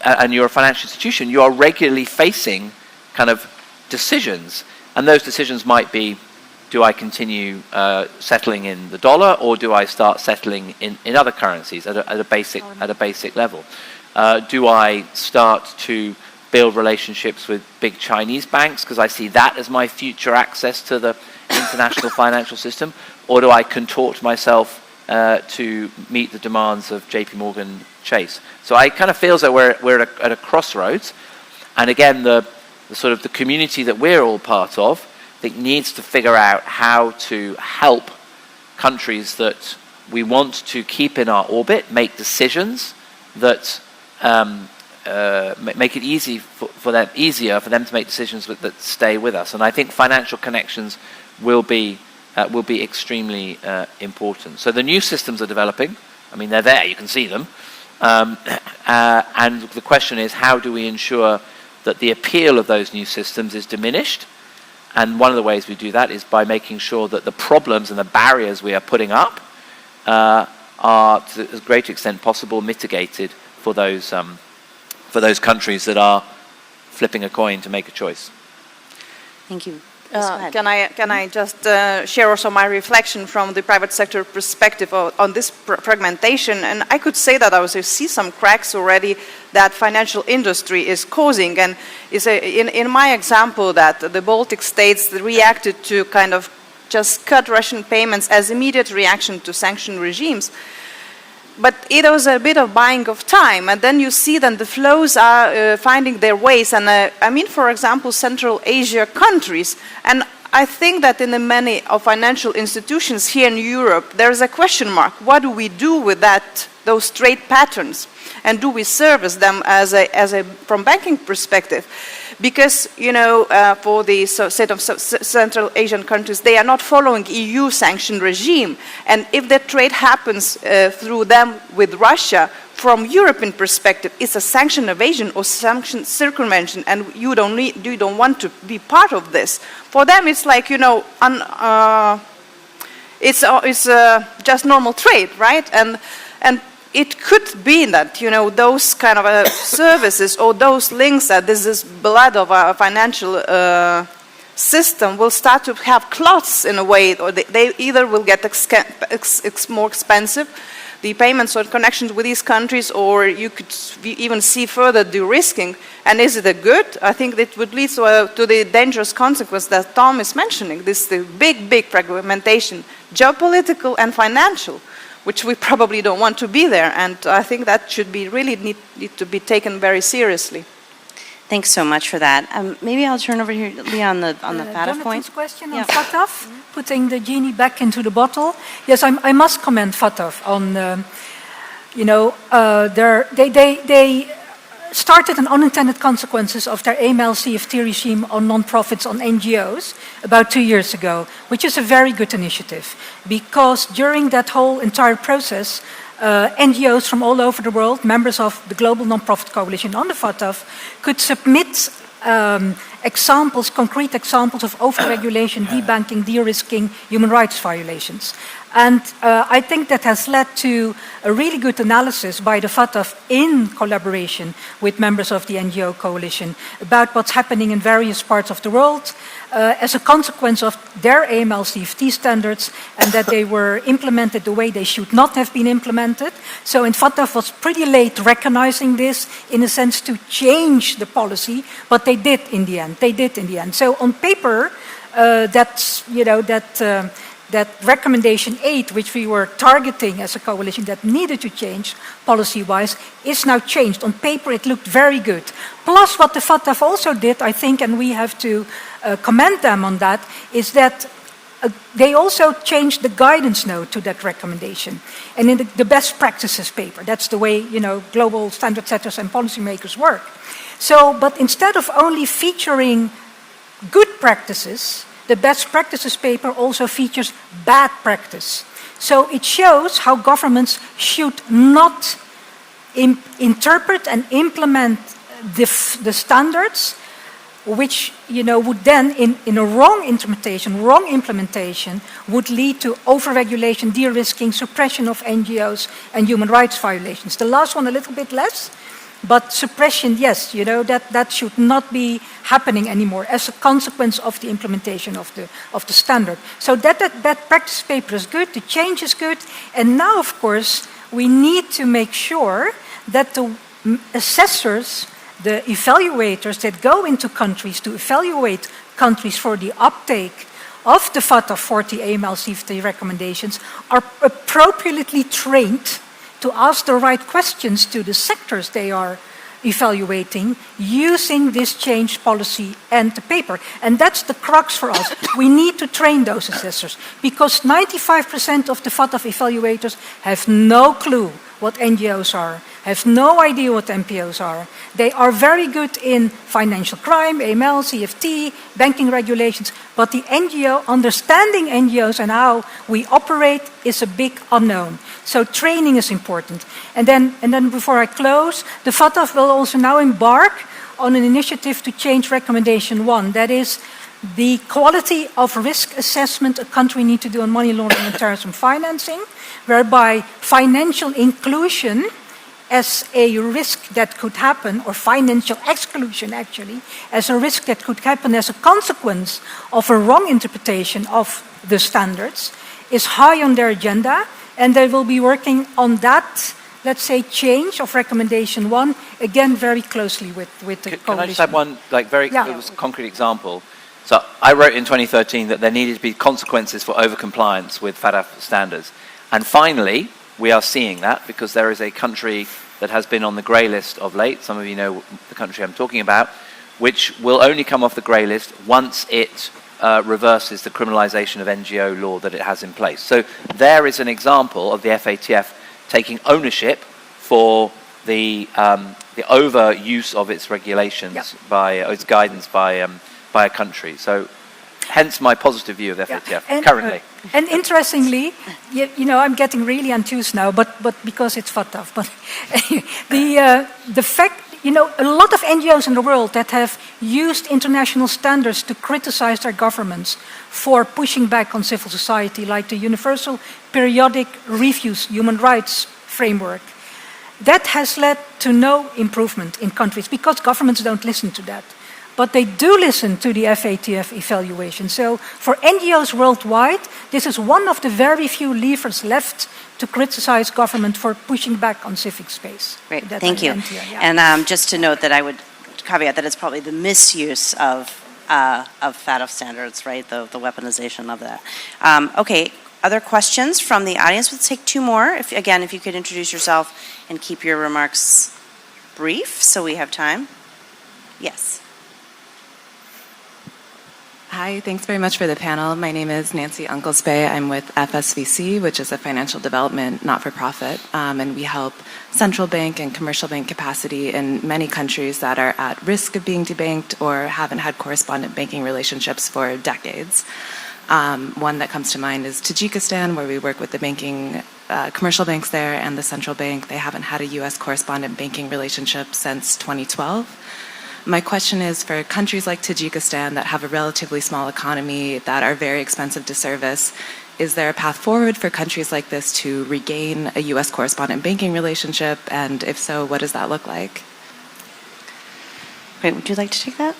Speaker 3: and you're a financial institution, you are regularly facing kind of decisions, and those decisions might be: do I continue settling in the dollar, or do I start settling in other currencies at a basic level? Do I start to build relationships with big Chinese banks because I see that as my future access to the international financial system, or do I contort myself to meet the demands of JP Morgan Chase? So I kind of feel as though we're at a crossroads, and again, the sort of the community that we're all part of, I think, needs to figure out how to help countries that we want to keep in our orbit make decisions that make it easier for them to make decisions that stay with us. And I think financial connections will be extremely important. So the new systems are developing. I mean, they're there, you can see them. And the question is, how do we ensure that the appeal of those new systems is diminished? And one of the ways we do that is by making sure that the problems and the barriers we are putting up are, to as great extent possible, mitigated for those countries that are flipping a coin to make a choice.
Speaker 1: Thank you.
Speaker 2: Can I just share also my reflection from the private sector perspective on this fragmentation? And I could say that I see some cracks already that financial industry is causing. And in my example, that the Baltic states reacted to kind of just cut Russian payments as immediate reaction to sanction regimes. But it was a bit of buying of time, and then you see that the flows are finding their ways. And I mean, for example, Central Asia countries. And I think that in the many of financial institutions here in Europe, there's a question mark. What do we do with those trade patterns? And do we service them from banking perspective? Because, for the set of Central Asian countries, they are not following EU sanction regime. And if that trade happens through them with Russia, from European perspective, it's a sanction evasion or sanction circumvention, and you don't want to be part of this. For them, it's like, it's just normal trade, right? And it could be that, those kind of services or those links that this is blood of our financial system will start to have clots in a way, or they either will get more expensive, the payments or connections with these countries, or you could even see further de-risking. And is it a good? I think it would lead to the dangerous consequence that Tom is mentioning, the big fragmentation, geopolitical and financial, which we probably don't want to be there. And I think that should be really need to be taken very seriously.
Speaker 1: Thanks so much for that. Maybe I'll turn over here, Leah, on the FATF point.
Speaker 4: Jonathan's question on FATF, putting the genie back into the bottle. Yes, I must commend FATF on, they started an unintended consequences of their AML CFT regime on non-profits, on NGOs, about 2 years ago, which is a very good initiative, because during that whole entire process, NGOs from all over the world, members of the Global Non-Profit Coalition on the FATF, could submit concrete examples of overregulation, debanking, de-risking, human rights violations. And I think that has led to a really good analysis by the FATF in collaboration with members of the NGO coalition about what's happening in various parts of the world as a consequence of their AML CFT standards, and that they were implemented the way they should not have been implemented. So FATF was pretty late recognizing this, in a sense, to change the policy, but they did in the end. So on paper, that recommendation 8, which we were targeting as a coalition that needed to change policy-wise, is now changed. On paper, it looked very good. Plus, what the FATF also did, I think, and we have to commend them on that, is that they also changed the guidance note to that recommendation. And in the best practices paper, that's the way, global standard setters and policymakers work. So, but instead of only featuring good practices, the best practices paper also features bad practice. So it shows how governments should not interpret and implement the standards, which would then, in a wrong implementation, would lead to overregulation, de-risking, suppression of NGOs, and human rights violations. The last one a little bit less, but suppression, yes, that should not be happening anymore as a consequence of the implementation of the standard. So that practice paper is good, the change is good, and now, of course, we need to make sure that the assessors, the evaluators that go into countries to evaluate countries for the uptake of the FATF 40 AML CFT recommendations are appropriately trained to ask the right questions to the sectors they are evaluating using this change policy and the paper. And that's the crux for us. We need to train those assessors because 95% of the FATF evaluators have no clue what NGOs are, have no idea what NPOs are. They are very good in financial crime, AML, CFT, banking regulations, but the understanding NGOs and how we operate is a big unknown. So training is important. And then before I close, the FATF will also now embark on an initiative to change recommendation 1. That is the quality of risk assessment a country needs to do on money laundering and terrorism financing, whereby financial inclusion as a risk that could happen, or financial exclusion actually, as a risk that could happen as a consequence of a wrong interpretation of the standards, is high on their agenda, and they will be working on that, let's say, change of recommendation 1, again, very closely with the coalition.
Speaker 3: Can I just have one concrete example? So I wrote in 2013 that there needed to be consequences for over-compliance with FATF standards. And finally, we are seeing that because there is a country that has been on the grey list of late, some of you know the country I'm talking about, which will only come off the grey list once it reverses the criminalisation of NGO law that it has in place. So there is an example of the FATF taking ownership for the overuse of its regulations its guidance by a country. So hence my positive view of the FATF currently.
Speaker 4: And interestingly, I'm getting really enthused now, but because it's FATF. But the fact, a lot of NGOs in the world that have used international standards to criticize their governments for pushing back on civil society, like the Universal Periodic Reviews Human Rights Framework, that has led to no improvement in countries because governments don't listen to that. But they do listen to the FATF evaluation. So for NGOs worldwide, this is one of the very few levers left to criticize government for pushing back on civic space.
Speaker 1: Great, thank you. And just to note that I would caveat that it's probably the misuse of FATF standards, right? The weaponization of that. Okay, other questions from the audience? Let's take 2 more. If you could introduce yourself and keep your remarks brief so we have time. Yes.
Speaker 8: Hi, thanks very much for the panel. My name is Nancy Unklesbay. I'm with FSVC, which is a financial development not-for-profit, and we help central bank and commercial bank capacity in many countries that are at risk of being debanked or haven't had correspondent banking relationships for decades. One that comes to mind is Tajikistan, where we work with the banking commercial banks there and the central bank. They haven't had a U.S. correspondent banking relationship since 2012. My question is, for countries like Tajikistan that have a relatively small economy, that are very expensive to service, is there a path forward for countries like this to regain a U.S. correspondent banking relationship? And if so, what does that look like?
Speaker 1: Great, would you like to take that?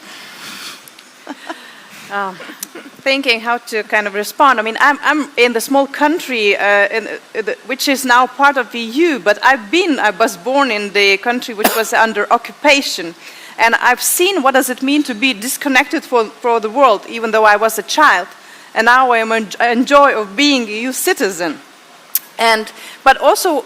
Speaker 2: Thinking how to kind of respond. I mean, I'm in the small country which is now part of the EU, but I was born in the country which was under occupation. And I've seen what does it mean to be disconnected for the world, even though I was a child. and now I enjoy of being a EU citizen. But also,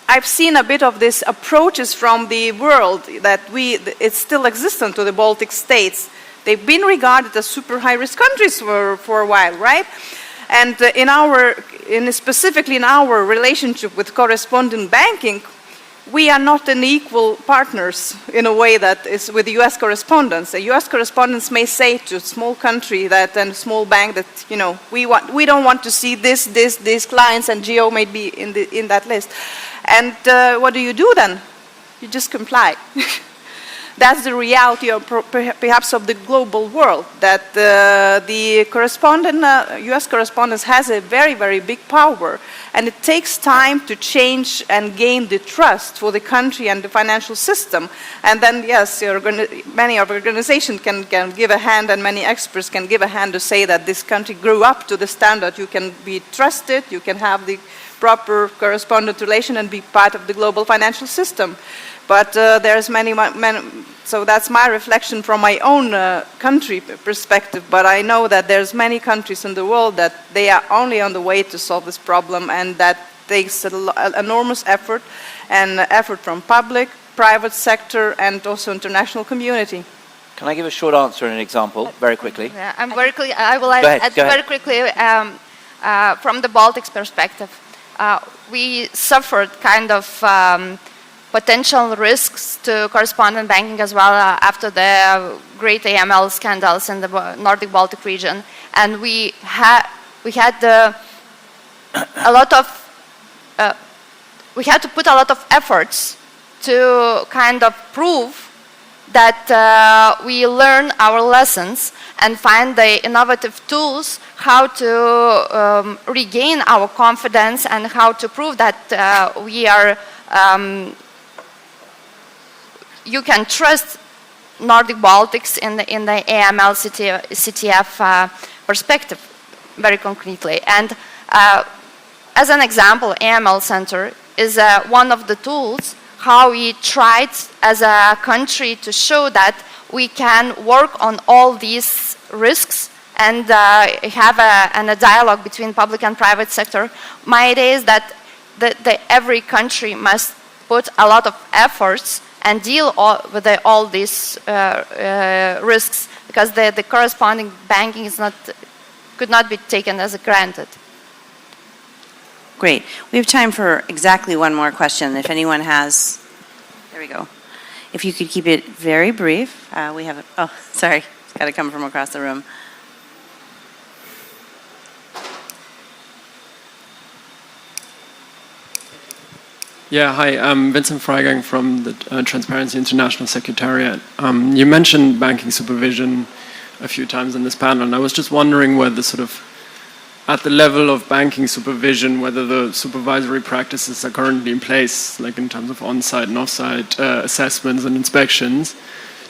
Speaker 2: I've seen a bit of these approaches from the world that it's still existent to the Baltic states. They've been regarded as super high-risk countries for a while, right? And specifically in our relationship with correspondent banking, we are not an equal partners in a way that is with the U.S. correspondents. The U.S. correspondents may say to a small country and a small bank that, you know, we don't want to see these clients, and Geo may be in that list. And what do you do then? You just comply. That's the reality of perhaps of the global world, that the U.S. correspondence has a very, very big power, and it takes time to change and gain the trust for the country and the financial system. And then, yes, many of organizations can give a hand, and many experts can give a hand to say that this country grew up to the standard. You can be trusted, you can have the proper correspondent relation and be part of the global financial system. But there's many, so that's my reflection from my own country perspective. But I know that there's many countries in the world that they are only on the way to solve this problem, and that takes an enormous effort, and effort from public, private sector, and also international community.
Speaker 3: Can I give a short answer and an example, very quickly?
Speaker 5: Yeah, I will add very quickly from the Baltics perspective. We suffered kind of potential risks to correspondent banking as well after the great AML scandals in the Nordic Baltic region, and we had to put a lot of efforts to kind of prove that we learn our lessons and find the innovative tools how to regain our confidence and how to prove that we are you can trust Nordic Baltics in the AML CTF perspective, very concretely. And as an example, AML Center is one of the tools how we tried as a country to show that we can work on all these risks and have a dialogue between public and private sector. My idea is that every country must put a lot of efforts and deal with all these risks, because the corresponding banking could not be taken as granted.
Speaker 1: Great. We have time for exactly one more question. If anyone has, there we go. If you could keep it very brief. We have, oh, sorry, it's got to come from across the room.
Speaker 9: Yeah, hi, I'm Vincent Freigang from the Transparency International Secretariat. You mentioned banking supervision a few times in this panel, and I was just wondering whether sort of at the level of banking supervision, whether the supervisory practices are currently in place, like in terms of on-site and off-site assessments and inspections.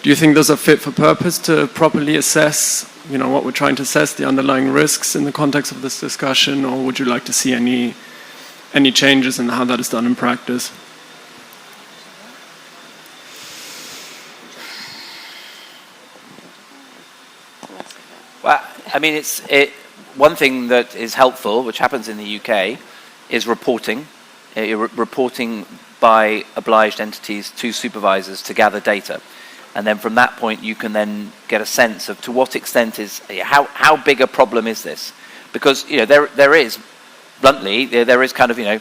Speaker 9: Do you think those are fit for purpose to properly assess, you know, what we're trying to assess, the underlying risks in the context of this discussion, or would you like to see any changes in how that is done in practice?
Speaker 3: Well, I mean, one thing that is helpful, which happens in the UK, is reporting. Reporting by obliged entities to supervisors to gather data. And then from that point, you can then get a sense of to what extent how big a problem is this? Because, you know, there is, bluntly, there is kind of, you know,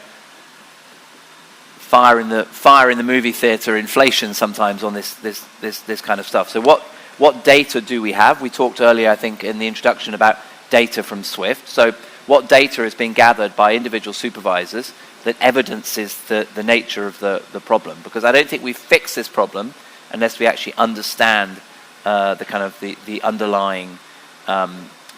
Speaker 3: fire in the movie theater inflation sometimes on this kind of stuff. So what data do we have? We talked earlier, I think, in the introduction about data from SWIFT. So what data is being gathered by individual supervisors that evidences the nature of the problem? Because I don't think we fix this problem unless we actually understand the underlying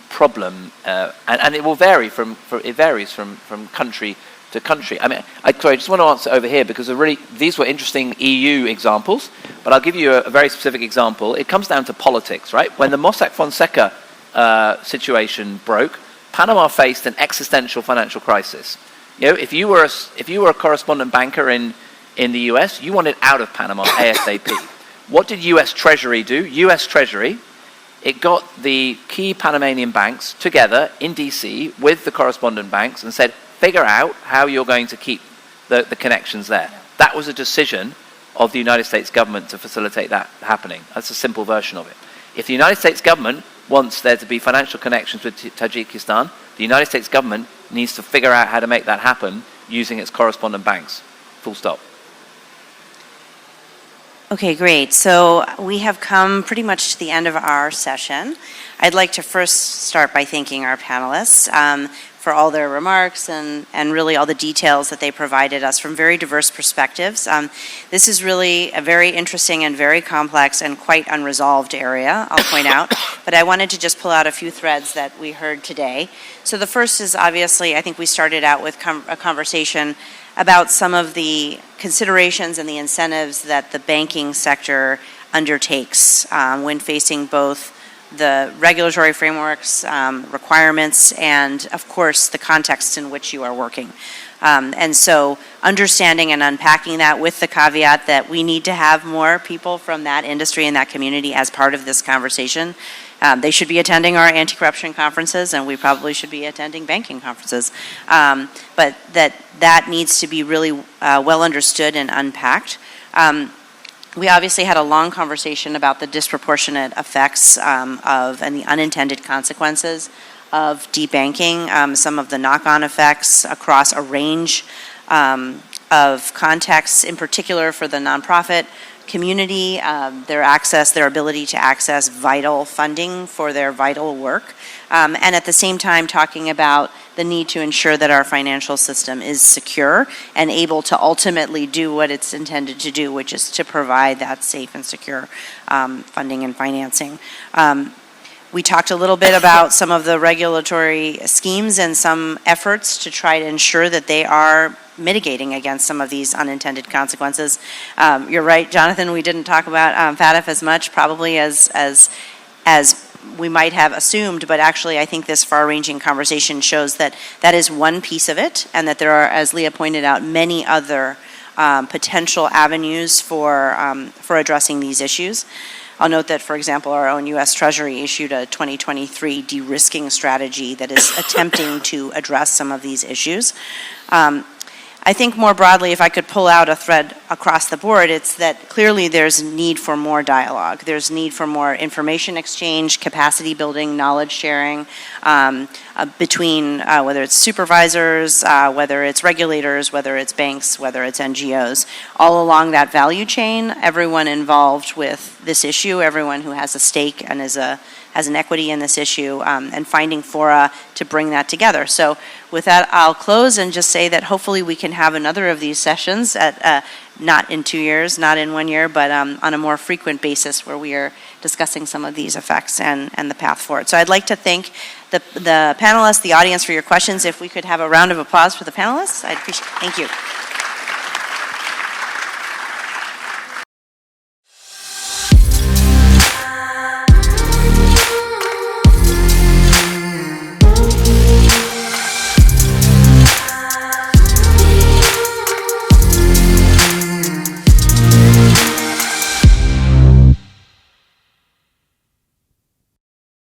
Speaker 3: problem, and it will vary it varies from country to country. I mean, I just want to answer over here because these were interesting EU examples, but I'll give you a very specific example. It comes down to politics, right? When the Mossack Fonseca situation broke, Panama faced an existential financial crisis. You know, if you were a correspondent banker in the US, you wanted out of Panama ASAP. What did US Treasury do? US Treasury it got the key Panamanian banks together in DC with the correspondent banks and said, figure out how you're going to keep the connections there. That was a decision of the United States government to facilitate that happening. That's a simple version of it. If the United States government wants there to be financial connections with Tajikistan, the United States government needs to figure out how to make that happen using its correspondent banks. Full stop.
Speaker 1: Okay, great. So we have come pretty much to the end of our session. I'd like to first start by thanking our panelists for all their remarks and really all the details that they provided us from very diverse perspectives. This is really a very interesting and very complex and quite unresolved area, I'll point out, but I wanted to just pull out a few threads that we heard today. So the first is obviously, I think we started out with a conversation about some of the considerations and the incentives that the banking sector undertakes when facing both the regulatory frameworks, requirements, and of course the context in which you are working. And so understanding and unpacking that with the caveat that we need to have more people from that industry and that community as part of this conversation. They should be attending our anti-corruption conferences, and we probably should be attending banking conferences. But that needs to be really well understood and unpacked. We obviously had a long conversation about the disproportionate effects of and the unintended consequences of debanking, some of the knock-on effects across a range of contexts, in particular for the nonprofit community, their ability to access vital funding for their vital work, and at the same time talking about the need to ensure that our financial system is secure and able to ultimately do what it's intended to do, which is to provide that safe and secure funding and financing. We talked a little bit about some of the regulatory schemes and some efforts to try to ensure that they are mitigating against some of these unintended consequences. You're right, Jonathan, we didn't talk about FATF as much probably as we might have assumed, but actually I think this far-ranging conversation shows that that is one piece of it, and that there are, as Leah pointed out, many other potential avenues for addressing these issues. I'll note that, for example, our own U.S. Treasury issued a 2023 de-risking strategy that is attempting to address some of these issues. I think more broadly, if I could pull out a thread across the board, it's that clearly there's need for more dialogue. There's need for more information exchange, capacity building, knowledge sharing between whether it's supervisors, whether it's regulators, whether it's banks, whether it's NGOs. All along that value chain, everyone involved with this issue, everyone who has a stake and has an equity in this issue, and finding fora to bring that together. So with that, I'll close and just say that hopefully we can have another of these sessions at not in 2 years, not in 1 year, but on a more frequent basis where we are discussing some of these effects and the path forward. So I'd like to thank the panelists, the audience for your questions. If we could have a round of applause for the panelists, I'd appreciate it. Thank you.